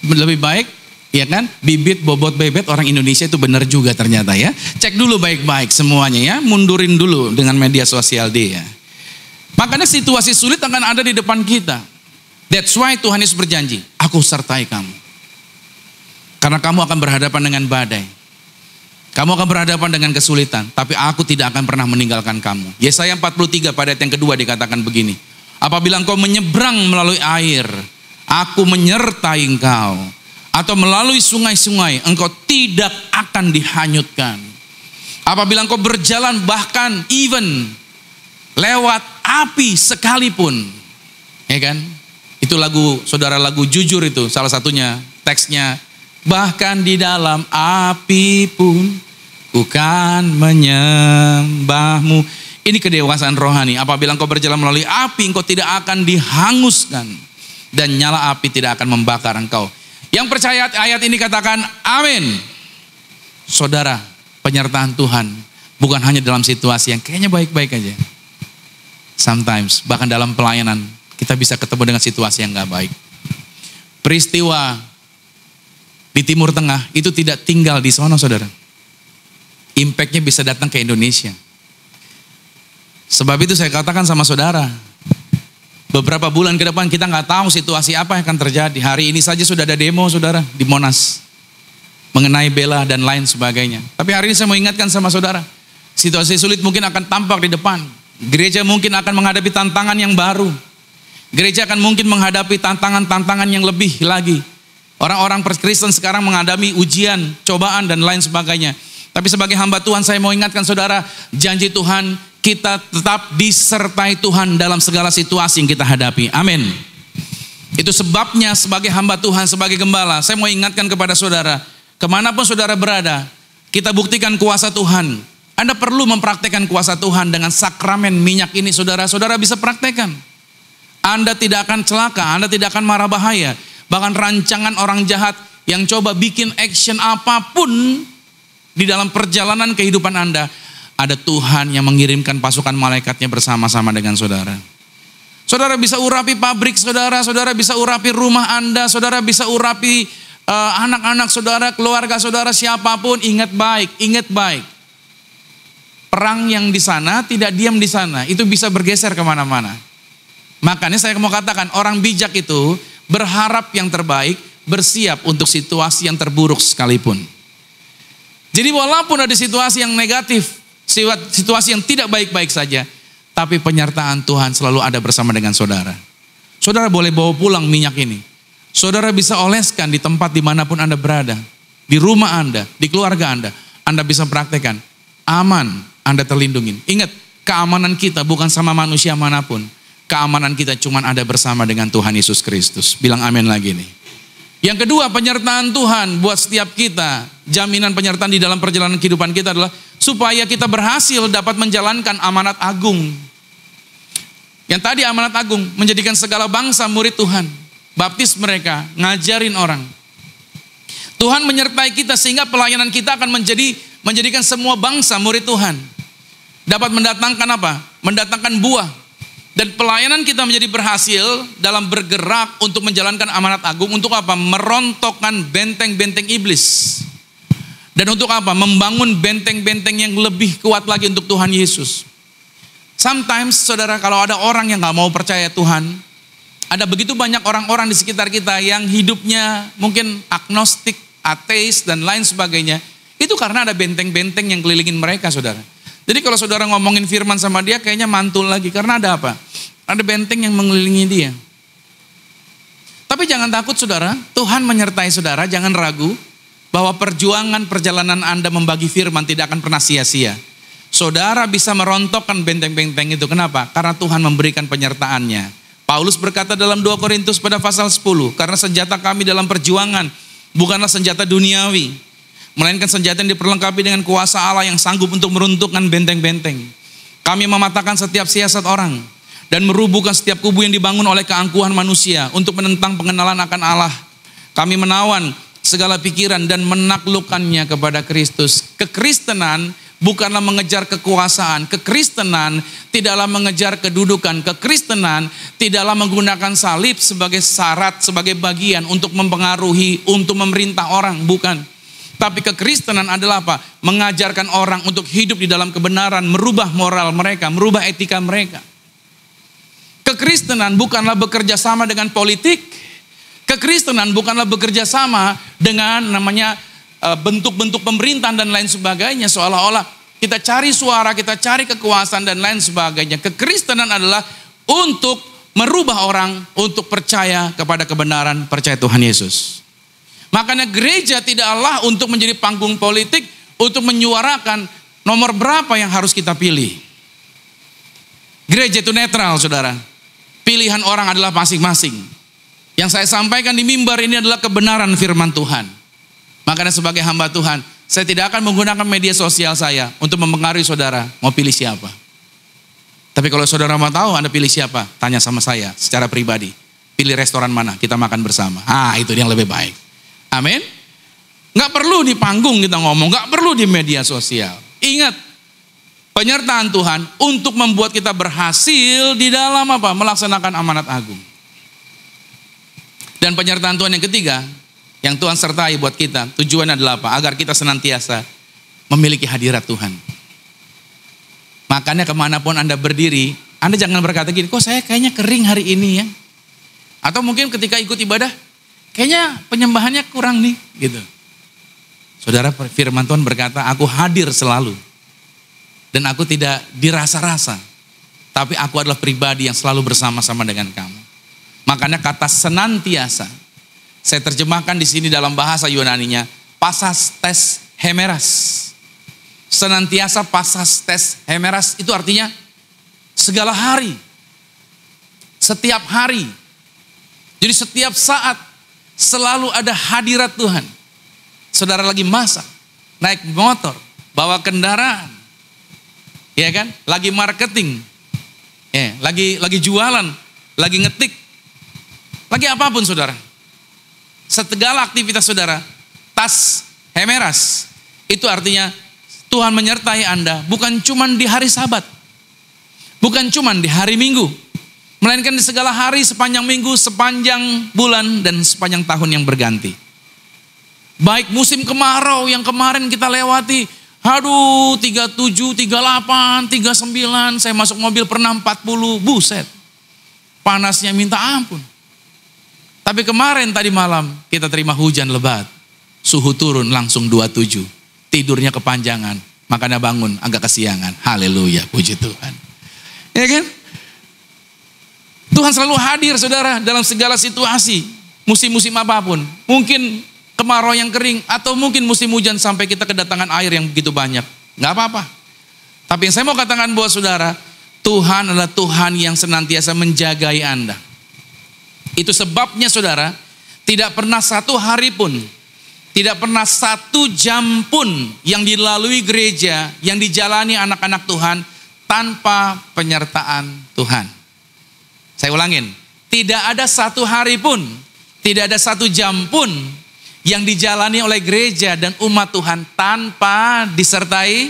lebih baik ya kan, bibit bobot bebet orang Indonesia itu benar juga ternyata ya. Cek dulu baik-baik semuanya ya, mundurin dulu dengan media sosial dia. Makanya situasi sulit akan ada di depan kita. That's why Tuhan Yesus berjanji, aku sertai kamu. Karena kamu akan berhadapan dengan badai. Kamu akan berhadapan dengan kesulitan, tapi aku tidak akan pernah meninggalkan kamu. Yesaya 43 pada ayat yang kedua dikatakan begini. Apabila engkau menyeberang melalui air, aku menyertai engkau. Atau melalui sungai-sungai, engkau tidak akan dihanyutkan. Apabila engkau berjalan bahkan even lewat api sekalipun, ya kan? Itu lagu, saudara, lagu Jujur itu salah satunya teksnya. Bahkan di dalam api pun ku kan menyembahmu. Ini kedewasaan rohani. Apabila engkau berjalan melalui api, engkau tidak akan dihanguskan, dan nyala api tidak akan membakar engkau. Yang percaya ayat ini katakan amin. Saudara, penyertaan Tuhan bukan hanya dalam situasi yang kayaknya baik-baik aja. Sometimes, bahkan dalam pelayanan, kita bisa ketemu dengan situasi yang gak baik. Peristiwa di Timur Tengah itu tidak tinggal di sana, saudara. Impactnya bisa datang ke Indonesia. Sebab itu saya katakan sama saudara, beberapa bulan ke depan kita gak tahu situasi apa yang akan terjadi. Hari ini saja sudah ada demo, saudara, di Monas. Mengenai bela dan lain sebagainya. Tapi hari ini saya mau ingatkan sama saudara, situasi sulit mungkin akan tampak di depan. Gereja mungkin akan menghadapi tantangan yang baru. Gereja akan mungkin menghadapi tantangan-tantangan yang lebih lagi. Orang-orang Kristen sekarang menghadapi ujian, cobaan dan lain sebagainya. Tapi sebagai hamba Tuhan saya mau ingatkan saudara, janji Tuhan kita tetap disertai Tuhan dalam segala situasi yang kita hadapi. Amin. Itu sebabnya sebagai hamba Tuhan, sebagai gembala, saya mau ingatkan kepada saudara, kemanapun saudara berada, kita buktikan kuasa Tuhan. Anda perlu mempraktekkan kuasa Tuhan dengan sakramen minyak ini, saudara-saudara bisa praktekkan. Anda tidak akan celaka, Anda tidak akan marah bahaya. Bahkan rancangan orang jahat yang coba bikin action apapun di dalam perjalanan kehidupan Anda, ada Tuhan yang mengirimkan pasukan malaikatnya bersama-sama dengan saudara. Saudara bisa urapi pabrik saudara, saudara bisa urapi rumah Anda, saudara bisa urapi anak-anak saudara, keluarga saudara, siapapun. Ingat baik. Perang yang di sana tidak diam di sana, itu bisa bergeser kemana-mana. Makanya saya mau katakan, orang bijak itu berharap yang terbaik, bersiap untuk situasi yang terburuk sekalipun. Jadi walaupun ada situasi yang negatif, situasi yang tidak baik-baik saja, tapi penyertaan Tuhan selalu ada bersama dengan saudara. Saudara boleh bawa pulang minyak ini. Saudara bisa oleskan di tempat dimanapun Anda berada, di rumah Anda, di keluarga Anda bisa praktekkan. Aman, Anda terlindungi. Ingat, keamanan kita bukan sama manusia manapun. Keamanan kita cuma ada bersama dengan Tuhan Yesus Kristus. Bilang amin lagi nih. Yang kedua, penyertaan Tuhan buat setiap kita. Jaminan penyertaan di dalam perjalanan kehidupan kita adalah supaya kita berhasil dapat menjalankan amanat agung. Yang tadi amanat agung, menjadikan segala bangsa murid Tuhan. Baptis mereka, ngajarin orang. Tuhan menyertai kita sehingga pelayanan kita akan menjadikan semua bangsa murid Tuhan. Dapat mendatangkan apa? Mendatangkan buah. Dan pelayanan kita menjadi berhasil dalam bergerak untuk menjalankan amanat agung. Untuk apa? Merontokkan benteng-benteng iblis. Dan untuk apa? Membangun benteng-benteng yang lebih kuat lagi untuk Tuhan Yesus. Sometimes saudara, kalau ada orang yang gak mau percaya Tuhan, ada begitu banyak orang-orang di sekitar kita yang hidupnya mungkin agnostik, ateis, dan lain sebagainya. Itu karena ada benteng-benteng yang kelilingin mereka, saudara. Jadi kalau saudara ngomongin firman sama dia, kayaknya mantul lagi. Karena ada apa? Ada benteng yang mengelilingi dia. Tapi jangan takut saudara, Tuhan menyertai saudara, jangan ragu bahwa perjalanan Anda membagi firman tidak akan pernah sia-sia. Saudara bisa merontokkan benteng-benteng itu. Kenapa? Karena Tuhan memberikan penyertaannya. Paulus berkata dalam 2 Korintus pada pasal 10, karena senjata kami dalam perjuangan bukanlah senjata duniawi, melainkan senjata yang diperlengkapi dengan kuasa Allah yang sanggup untuk meruntuhkan benteng-benteng. Kami mematahkan setiap siasat orang dan merubuhkan setiap kubu yang dibangun oleh keangkuhan manusia untuk menentang pengenalan akan Allah. Kami menawan segala pikiran dan menaklukkannya kepada Kristus. Kekristenan bukanlah mengejar kekuasaan. Kekristenan tidaklah mengejar kedudukan. Kekristenan tidaklah menggunakan salib sebagai syarat, sebagai bagian untuk mempengaruhi, untuk memerintah orang. Bukan. Tapi kekristenan adalah apa? Mengajarkan orang untuk hidup di dalam kebenaran, merubah moral mereka, merubah etika mereka. Kekristenan bukanlah bekerja sama dengan politik. Kekristenan bukanlah bekerja sama dengan namanya bentuk-bentuk pemerintahan dan lain sebagainya, seolah-olah kita cari suara, kita cari kekuasaan dan lain sebagainya. Kekristenan adalah untuk merubah orang untuk percaya kepada kebenaran, percaya Tuhan Yesus. Makanya gereja tidaklah untuk menjadi panggung politik, untuk menyuarakan nomor berapa yang harus kita pilih. Gereja itu netral, saudara. Pilihan orang adalah masing-masing. Yang saya sampaikan di mimbar ini adalah kebenaran firman Tuhan. Makanya sebagai hamba Tuhan, saya tidak akan menggunakan media sosial saya untuk mempengaruhi saudara mau pilih siapa. Tapi kalau saudara mau tahu Anda pilih siapa, tanya sama saya secara pribadi. Pilih restoran mana, kita makan bersama. Itu yang lebih baik. Amin. Gak perlu di panggung kita ngomong, gak perlu di media sosial. Ingat, penyertaan Tuhan untuk membuat kita berhasil di dalam apa? Melaksanakan amanat agung. Dan penyertaan Tuhan yang ketiga, yang Tuhan sertai buat kita, tujuan adalah apa? Agar kita senantiasa memiliki hadirat Tuhan. Makanya kemanapun Anda berdiri, Anda jangan berkata gini, kok saya kayaknya kering hari ini ya. Atau mungkin ketika ikut ibadah, kayaknya penyembahannya kurang nih, gitu. Saudara, firman Tuhan berkata, aku hadir selalu. Dan aku tidak dirasa-rasa. Tapi aku adalah pribadi yang selalu bersama-sama dengan kamu. Makanya kata senantiasa, saya terjemahkan di sini dalam bahasa Yunaninya, pasastes hemeras. Senantiasa pasastes hemeras itu artinya segala hari. Setiap hari. Jadi setiap saat selalu ada hadirat Tuhan. Saudara lagi masak, naik motor, bawa kendaraan. Ya kan? Lagi marketing. Ya, lagi jualan, lagi ngetik. Lagi apapun saudara. Segala aktivitas saudara, tas hemeras. Itu artinya Tuhan menyertai Anda bukan cuma di hari Sabat. Bukan cuma di hari Minggu. Melainkan di segala hari, sepanjang minggu, sepanjang bulan, dan sepanjang tahun yang berganti. Baik musim kemarau yang kemarin kita lewati. Aduh, 37, 38, 39, saya masuk mobil pernah 40, buset. Panasnya minta ampun. Tapi kemarin tadi malam kita terima hujan lebat. Suhu turun langsung 27. Tidurnya kepanjangan, makanya bangun agak kesiangan. Haleluya, puji Tuhan. Ya kan? Tuhan selalu hadir saudara dalam segala situasi. Musim-musim apapun. Mungkin kemarau yang kering atau mungkin musim hujan sampai kita kedatangan air yang begitu banyak. Gak apa-apa. Tapi yang saya mau katakan buat saudara, Tuhan adalah Tuhan yang senantiasa menjagai Anda. Itu sebabnya saudara, Tidak pernah satu hari pun, tidak pernah satu jam pun yang dilalui gereja, yang dijalani anak-anak Tuhan tanpa penyertaan Tuhan. Saya ulangin, tidak ada satu hari pun, tidak ada satu jam pun yang dijalani oleh gereja dan umat Tuhan tanpa disertai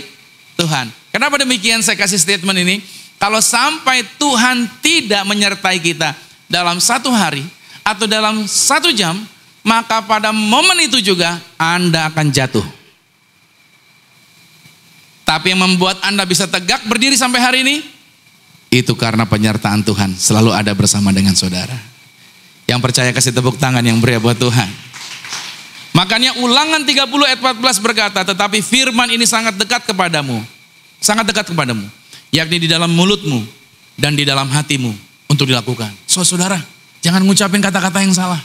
Tuhan. Kenapa demikian saya kasih statement ini? Kalau sampai Tuhan tidak menyertai kita dalam satu hari atau dalam satu jam, maka pada momen itu juga Anda akan jatuh. Tapi yang membuat Anda bisa tegak berdiri sampai hari ini, itu karena penyertaan Tuhan selalu ada bersama dengan saudara. Yang percaya kasih tepuk tangan yang beriah buat Tuhan. Makanya Ulangan 30 ayat 14 berkata, tetapi firman ini sangat dekat kepadamu. Sangat dekat kepadamu. Yakni di dalam mulutmu dan di dalam hatimu untuk dilakukan. So saudara, jangan ngucapin kata-kata yang salah.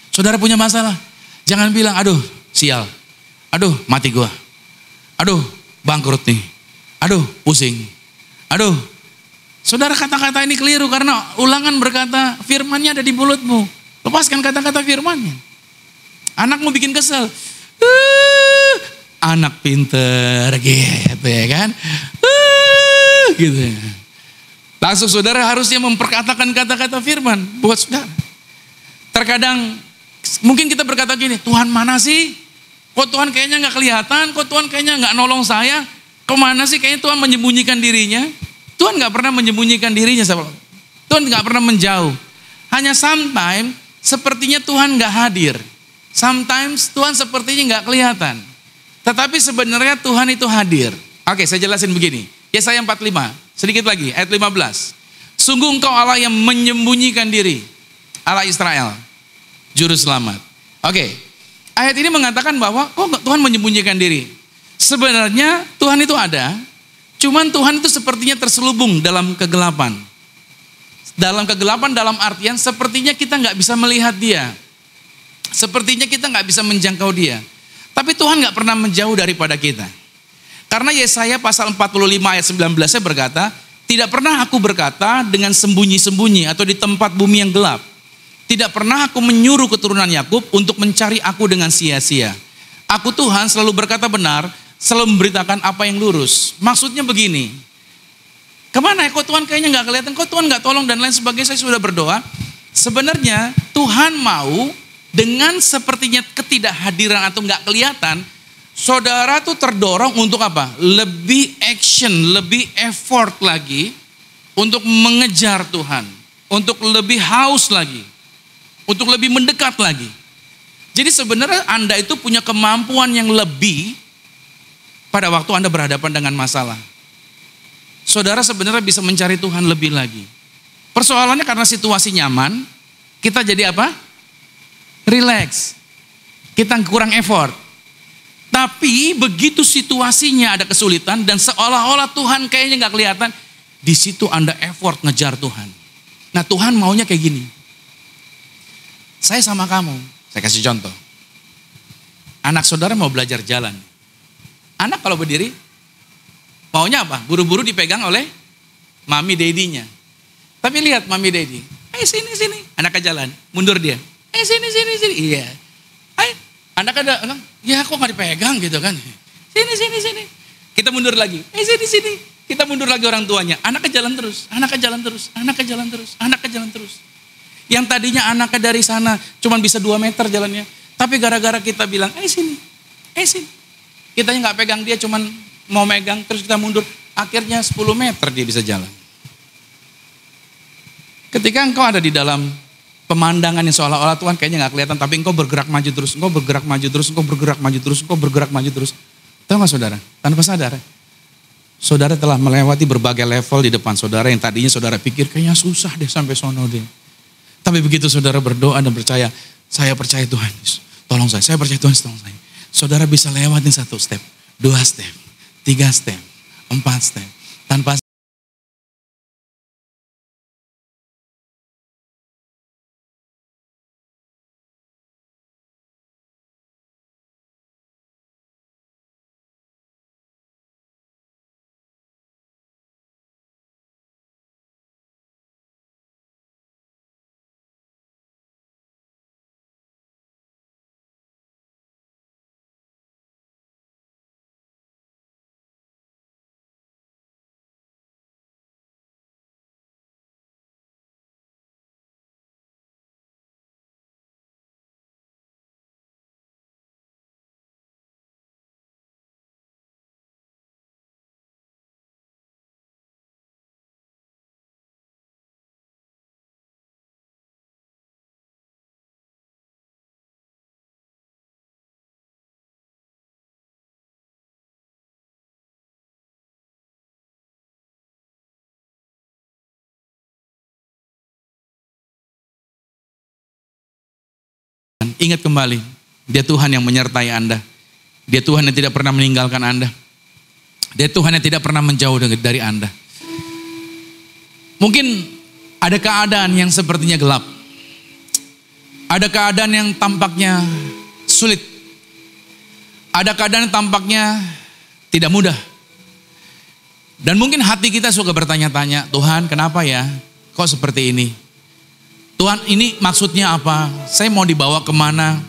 Saudara punya masalah, jangan bilang, aduh sial, aduh mati gua, aduh bangkrut nih, aduh pusing, aduh. Saudara, kata-kata ini keliru karena Ulangan berkata firmannya ada di mulutmu. Lepaskan kata-kata firmannya. Anakmu bikin kesel, anak pinter gitu ya kan, gitu. Langsung saudara harusnya memperkatakan kata-kata firman buat saudara. Terkadang mungkin kita berkata gini, Tuhan mana sih? Kok Tuhan kayaknya gak kelihatan? Kok Tuhan kayaknya gak nolong saya? Kemana sih? Kayaknya Tuhan menyembunyikan dirinya. Tuhan gak pernah menyembunyikan dirinya. Tuhan gak pernah menjauh. Hanya sometimes sepertinya Tuhan gak hadir. Sometimes Tuhan sepertinya gak kelihatan. Tetapi sebenarnya Tuhan itu hadir. Oke, saya jelasin begini. Yesaya 45, sedikit lagi, ayat 15. Sungguh engkau Allah yang menyembunyikan diri. Allah Israel, juru selamat. Oke, ayat ini mengatakan bahwa kok Tuhan menyembunyikan diri. Sebenarnya Tuhan itu ada, cuman Tuhan itu sepertinya terselubung dalam kegelapan. Dalam kegelapan dalam artian sepertinya kita nggak bisa melihat dia. Sepertinya kita nggak bisa menjangkau dia. Tapi Tuhan nggak pernah menjauh daripada kita. Karena Yesaya pasal 45 ayat 19 berkata, tidak pernah aku berkata dengan sembunyi-sembunyi atau di tempat bumi yang gelap. Tidak pernah aku menyuruh keturunan Yakub untuk mencari aku dengan sia-sia. Aku Tuhan selalu berkata benar, selalu memberitakan apa yang lurus. Maksudnya begini, kemana kok Tuhan kayaknya gak kelihatan, kok Tuhan gak tolong dan lain sebagainya. Saya sudah berdoa. Sebenarnya Tuhan mau dengan sepertinya ketidakhadiran atau gak kelihatan, saudara tuh terdorong untuk apa? Lebih action, lebih effort lagi untuk mengejar Tuhan. Untuk lebih haus lagi. Untuk lebih mendekat lagi. Jadi sebenarnya Anda itu punya kemampuan yang lebih pada waktu Anda berhadapan dengan masalah. Saudara sebenarnya bisa mencari Tuhan lebih lagi. Persoalannya karena situasi nyaman, kita jadi apa? Relax. Kita kurang effort. Tapi begitu situasinya ada kesulitan dan seolah-olah Tuhan kayaknya gak kelihatan, di situ Anda effort ngejar Tuhan. Nah Tuhan maunya kayak gini. Saya sama kamu, saya kasih contoh. Anak saudara mau belajar jalan. Anak kalau berdiri, maunya apa? Buru-buru dipegang oleh mami dedinya. Tapi lihat mami dedi, sini, anaknya jalan, mundur dia. Sini. Iya. Anak ada, ya kok gak dipegang gitu kan. Sini. Kita mundur lagi, sini. Kita mundur lagi orang tuanya. Anaknya jalan terus. Yang tadinya anaknya dari sana cuma bisa 2 meter jalannya. Tapi gara-gara kita bilang, sini. Kitanya gak pegang dia, cuman mau megang terus kita mundur. Akhirnya 10 meter dia bisa jalan. Ketika engkau ada di dalam pemandangan yang seolah-olah Tuhan kayaknya gak kelihatan, tapi engkau bergerak maju terus. Tahu gak saudara? Tanpa sadar. Saudara telah melewati berbagai level di depan saudara yang tadinya saudara pikir kayaknya susah deh sampai sono deh. Tapi begitu saudara berdoa dan percaya, saya percaya Tuhan, tolong saya percaya Tuhan, tolong saya. Saudara bisa lewatin 1 step, 2 step, 3 step, 4 step, tanpa Ingat kembali, Dia Tuhan yang menyertai Anda. Dia Tuhan yang tidak pernah meninggalkan Anda. Dia Tuhan yang tidak pernah menjauh dari Anda. Mungkin ada keadaan yang sepertinya gelap. Ada keadaan yang tampaknya sulit. Ada keadaan yang tampaknya tidak mudah. Dan mungkin hati kita suka bertanya-tanya, Tuhan kenapa ya? Kok seperti ini? Tuhan ini maksudnya apa? Saya mau dibawa kemana?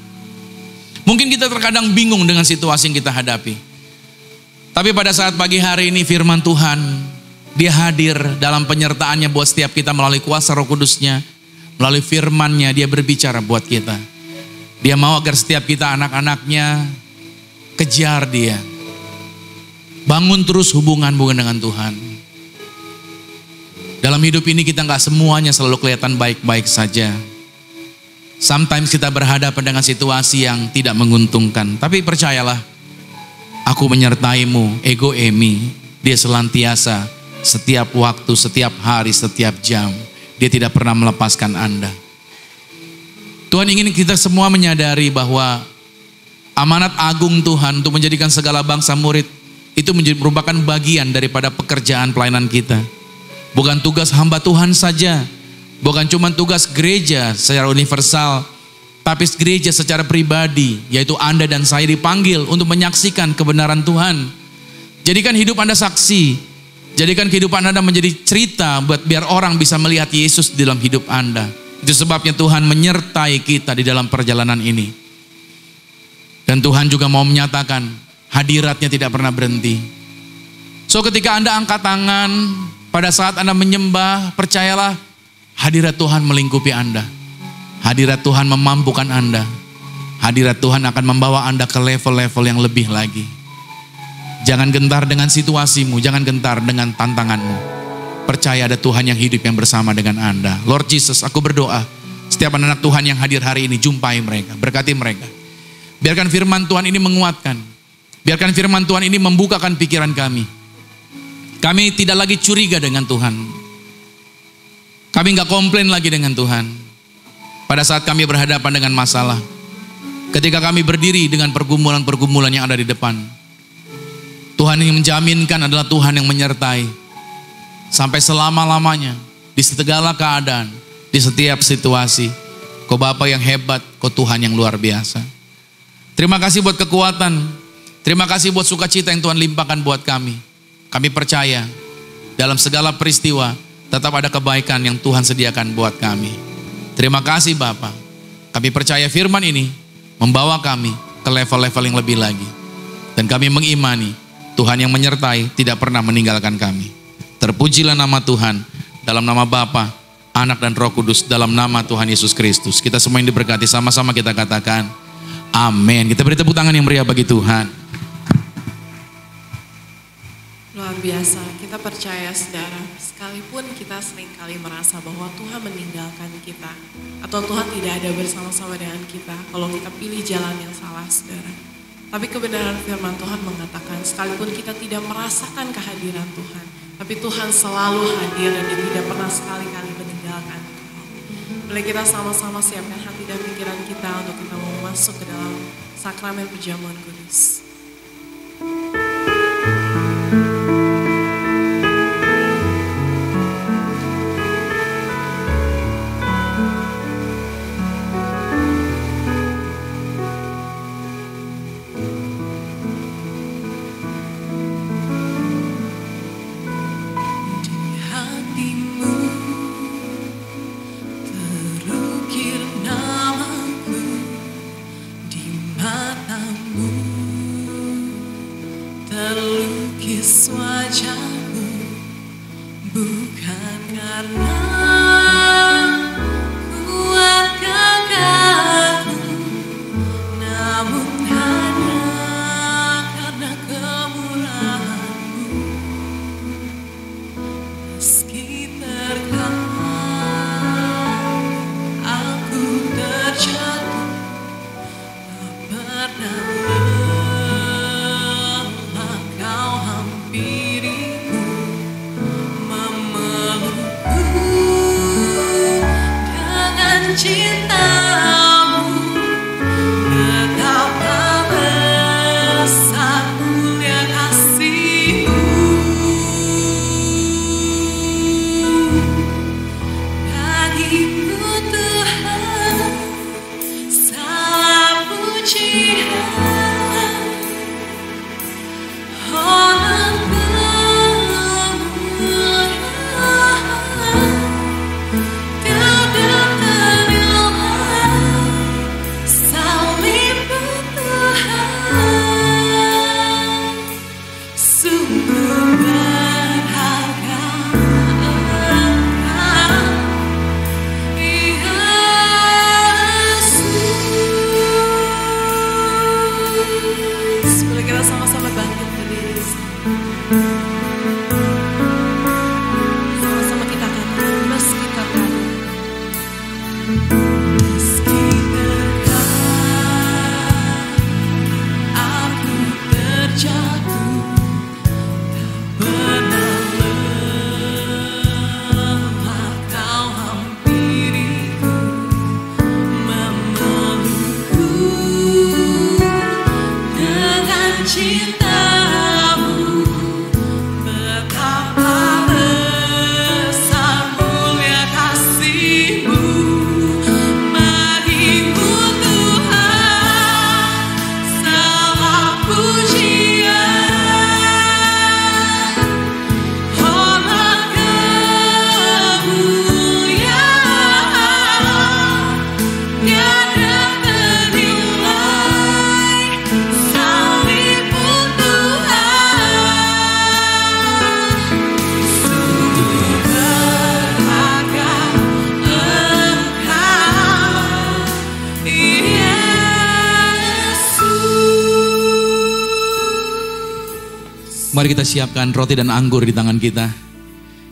Mungkin kita terkadang bingung dengan situasi yang kita hadapi. Tapi pada saat pagi hari ini firman Tuhan, Dia hadir dalam penyertaannya buat setiap kita melalui kuasa Roh Kudus-Nya. Melalui firman-Nya Dia berbicara buat kita. Dia mau agar setiap kita anak-anaknya kejar Dia. Bangun terus hubungan dengan Tuhan. Dalam hidup ini kita gak semuanya selalu kelihatan baik-baik saja. Sometimes kita berhadapan dengan situasi yang tidak menguntungkan. Tapi percayalah, aku menyertaimu, ego emi. Dia selantiasa, setiap waktu, setiap hari, setiap jam. Dia tidak pernah melepaskan Anda. Tuhan ingin kita semua menyadari bahwa amanat agung Tuhan untuk menjadikan segala bangsa murid itu merupakan bagian daripada pekerjaan pelayanan kita. Bukan tugas hamba Tuhan saja, bukan cuma tugas gereja secara universal, tapi gereja secara pribadi, yaitu Anda dan saya dipanggil untuk menyaksikan kebenaran Tuhan. Jadikan hidup Anda saksi, jadikan kehidupan Anda menjadi cerita biar orang bisa melihat Yesus di dalam hidup Anda. Itu sebabnya Tuhan menyertai kita di dalam perjalanan ini. Dan Tuhan juga mau menyatakan hadiratnya tidak pernah berhenti. So ketika Anda angkat tangan, pada saat Anda menyembah, percayalah hadirat Tuhan melingkupi Anda. Hadirat Tuhan memampukan Anda. Hadirat Tuhan akan membawa Anda ke level-level yang lebih lagi. Jangan gentar dengan situasimu, jangan gentar dengan tantanganmu. Percaya ada Tuhan yang hidup yang bersama dengan Anda. Lord Jesus, aku berdoa, setiap anak Tuhan yang hadir hari ini, jumpai mereka, berkati mereka. Biarkan firman Tuhan ini menguatkan. Biarkan firman Tuhan ini membukakan pikiran kami. Kami tidak lagi curiga dengan Tuhan. Kami gak komplain lagi dengan Tuhan. Pada saat kami berhadapan dengan masalah. Ketika kami berdiri dengan pergumulan-pergumulan yang ada di depan. Tuhan yang menjaminkan adalah Tuhan yang menyertai. Sampai selama-lamanya. Di segala keadaan. Di setiap situasi. Kau Bapa yang hebat. Kau Tuhan yang luar biasa. Terima kasih buat kekuatan. Terima kasih buat sukacita yang Tuhan limpahkan buat kami. Kami percaya dalam segala peristiwa tetap ada kebaikan yang Tuhan sediakan buat kami. Terima kasih Bapa. Kami percaya firman ini membawa kami ke level-level yang lebih lagi. Dan kami mengimani Tuhan yang menyertai tidak pernah meninggalkan kami. Terpujilah nama Tuhan dalam nama Bapa, Anak dan Roh Kudus, dalam nama Tuhan Yesus Kristus. Kita semua yang diberkati, sama-sama kita katakan amin. Kita beri tepuk tangan yang meriah bagi Tuhan. Luar biasa, kita percaya saudara, sekalipun kita seringkali merasa bahwa Tuhan meninggalkan kita atau Tuhan tidak ada bersama-sama dengan kita kalau kita pilih jalan yang salah saudara. Tapi kebenaran firman Tuhan mengatakan sekalipun kita tidak merasakan kehadiran Tuhan, tapi Tuhan selalu hadir dan Dia tidak pernah sekali-kali meninggalkan kita. Boleh kita sama-sama siapkan hati dan pikiran kita untuk kita mau masuk ke dalam sakramen perjamuan kudus. bagiku Tuhan, segala pujian, honor kemuliaan, tiada ternilai, salibmu Tuhan, sungguh berharga Engkau, Yesus. Boleh kita sama-sama bangkit berdiri. Sama-sama kita katakan, meski terkadang, meski terkadang aku terjatuh, benar lemah kau hampiriku, memelukku dengan cintamu. Betapa besar mulia kasih-Mu bagiku Tuhan, segala pujian, hormat kemuliaan, tiada ternilai, salibmu Tuhan, sungguh berharga Engkau, Yesus. Mari kita siapkan roti dan anggur di tangan kita.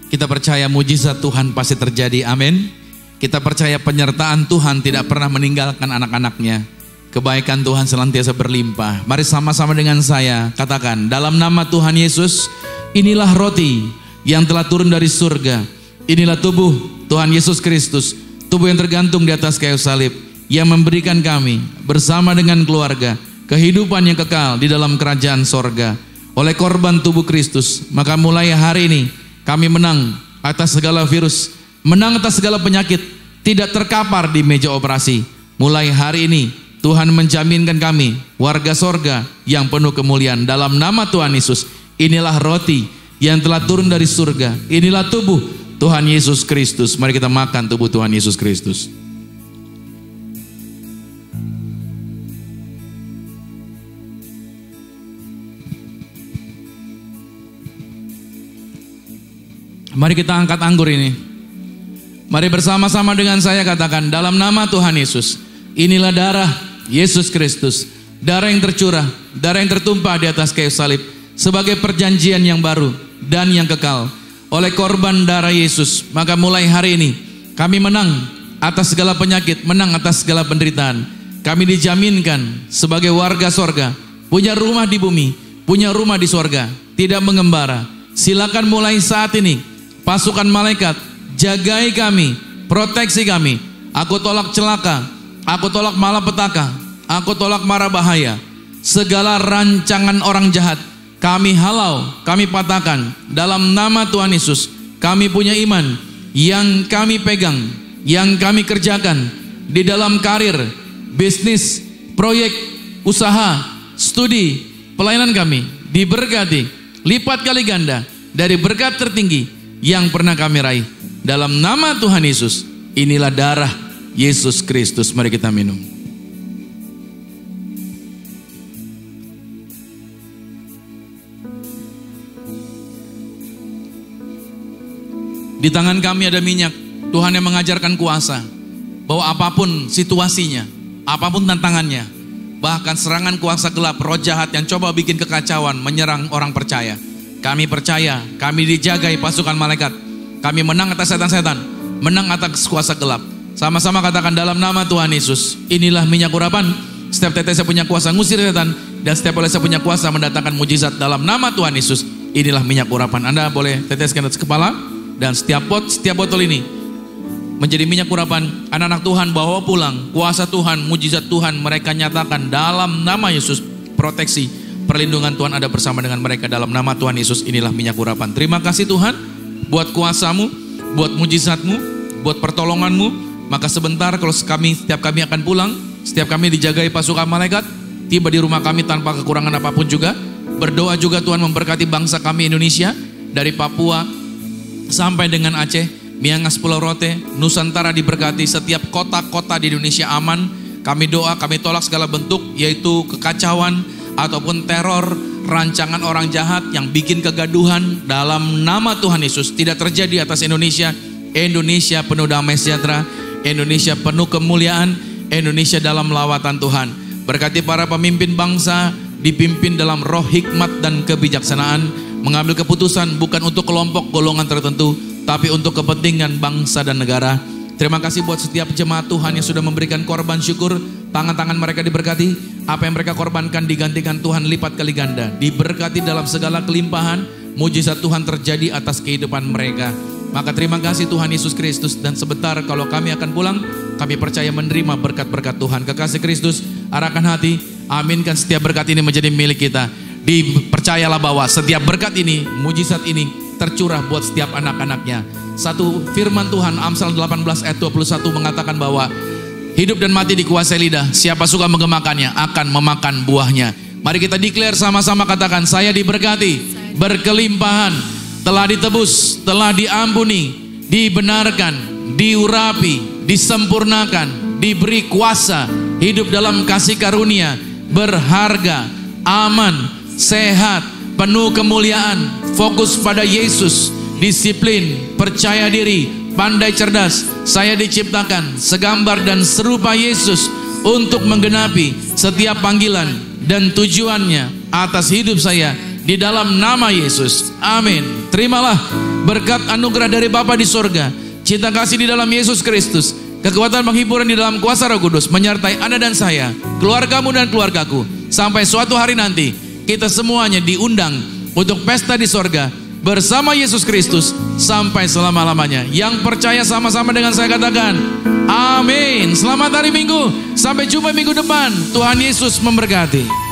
Kita percaya mujizat Tuhan pasti terjadi, amin. Kita percaya penyertaan Tuhan tidak pernah meninggalkan anak-anaknya. Kebaikan Tuhan senantiasa berlimpah. Mari sama-sama dengan saya katakan, dalam nama Tuhan Yesus, inilah roti yang telah turun dari surga. Inilah tubuh Tuhan Yesus Kristus, tubuh yang tergantung di atas kayu salib, yang memberikan kami bersama dengan keluarga kehidupan yang kekal di dalam kerajaan sorga. Oleh korban tubuh Kristus, maka mulai hari ini kami menang atas segala virus, menang atas segala penyakit, tidak terkapar di meja operasi. Mulai hari ini Tuhan menjaminkan kami warga sorga yang penuh kemuliaan. Dalam nama Tuhan Yesus, inilah roti yang telah turun dari surga, inilah tubuh Tuhan Yesus Kristus. Mari kita makan tubuh Tuhan Yesus Kristus. Mari kita angkat anggur ini. Mari bersama-sama dengan saya katakan, dalam nama Tuhan Yesus, inilah darah Yesus Kristus, darah yang tercurah, darah yang tertumpah di atas kayu salib sebagai perjanjian yang baru dan yang kekal. Oleh korban darah Yesus, maka mulai hari ini kami menang atas segala penyakit, menang atas segala penderitaan. Kami dijaminkan sebagai warga sorga, punya rumah di bumi, punya rumah di sorga, tidak mengembara. Silakan mulai saat ini, pasukan malaikat, jagai kami, proteksi kami. Aku tolak celaka, aku tolak malapetaka, aku tolak mara bahaya. Segala rancangan orang jahat kami halau, kami patahkan. Dalam nama Tuhan Yesus, kami punya iman yang kami pegang, yang kami kerjakan di dalam karir, bisnis, proyek, usaha, studi, pelayanan kami diberkati lipat kali ganda dari berkat tertinggi yang pernah kami raih. Dalam nama Tuhan Yesus, inilah darah Yesus Kristus. Mari kita minum. Di tangan kami ada minyak. Tuhan yang mengajarkan kuasa bahwa apapun situasinya, apapun tantangannya, bahkan serangan kuasa gelap, roh jahat yang coba bikin kekacauan menyerang orang percaya, kami percaya, kami dijagai pasukan malaikat. Kami menang atas setan-setan, menang atas kuasa gelap. Sama-sama katakan, dalam nama Tuhan Yesus, inilah minyak urapan. Setiap tetes saya punya kuasa ngusir setan, dan setiap oleh saya punya kuasa mendatangkan mujizat. Dalam nama Tuhan Yesus, inilah minyak urapan. Anda boleh teteskan atas kepala, dan setiap pot, setiap botol ini menjadi minyak urapan. Anak-anak Tuhan bawa pulang kuasa Tuhan, mujizat Tuhan mereka nyatakan dalam nama Yesus. Proteksi, perlindungan Tuhan ada bersama dengan mereka. Dalam nama Tuhan Yesus, inilah minyak urapan. Terima kasih Tuhan buat kuasamu, buat mujizatmu, buat pertolongan-Mu. Maka sebentar kalau setiap kami akan pulang, setiap kami dijagai pasukan malaikat, tiba di rumah kami tanpa kekurangan apapun juga. Berdoa juga Tuhan memberkati bangsa kami Indonesia, dari Papua sampai dengan Aceh, Miangas, Pulau Rote, Nusantara diberkati, setiap kota-kota di Indonesia aman. Kami doa, kami tolak segala bentuk yaitu kekacauan ataupun teror, rancangan orang jahat yang bikin kegaduhan. Dalam nama Tuhan Yesus tidak terjadi atas Indonesia. Indonesia penuh damai sejahtera, Indonesia penuh kemuliaan, Indonesia dalam lawatan Tuhan. Berkati para pemimpin bangsa, dipimpin dalam roh hikmat dan kebijaksanaan, mengambil keputusan bukan untuk kelompok golongan tertentu, tapi untuk kepentingan bangsa dan negara. Terima kasih buat setiap jemaat Tuhan yang sudah memberikan korban syukur. Tangan-tangan mereka diberkati, apa yang mereka korbankan digantikan Tuhan lipat kali ganda. Diberkati dalam segala kelimpahan, mujizat Tuhan terjadi atas kehidupan mereka. Maka terima kasih Tuhan Yesus Kristus. Dan sebentar kalau kami akan pulang, kami percaya menerima berkat-berkat Tuhan. Kekasih Kristus, arahkan hati, aminkan setiap berkat ini menjadi milik kita. Dipercayalah bahwa setiap berkat ini, mujizat ini tercurah buat setiap anak-anaknya. Satu firman Tuhan, Amsal 18 ayat 21 mengatakan bahwa hidup dan mati dikuasai lidah, siapa suka menggemakannya akan memakan buahnya. Mari kita declare sama-sama, katakan, saya diberkati, berkelimpahan, telah ditebus, telah diampuni, dibenarkan, diurapi, disempurnakan, diberi kuasa, hidup dalam kasih karunia, berharga, aman, sehat, penuh kemuliaan, fokus pada Yesus, disiplin, percaya diri, pandai cerdas. Saya diciptakan segambar dan serupa Yesus untuk menggenapi setiap panggilan dan tujuannya atas hidup saya di dalam nama Yesus. Amin. Terimalah berkat anugerah dari Bapa di sorga, cinta kasih di dalam Yesus Kristus, kekuatan penghiburan di dalam kuasa Roh Kudus menyertai Anda dan saya, keluargamu dan keluargaku, sampai suatu hari nanti kita semuanya diundang untuk pesta di sorga bersama Yesus Kristus sampai selama-lamanya. Yang percaya sama-sama dengan saya katakan amin. Selamat hari Minggu, sampai jumpa minggu depan. Tuhan Yesus memberkati.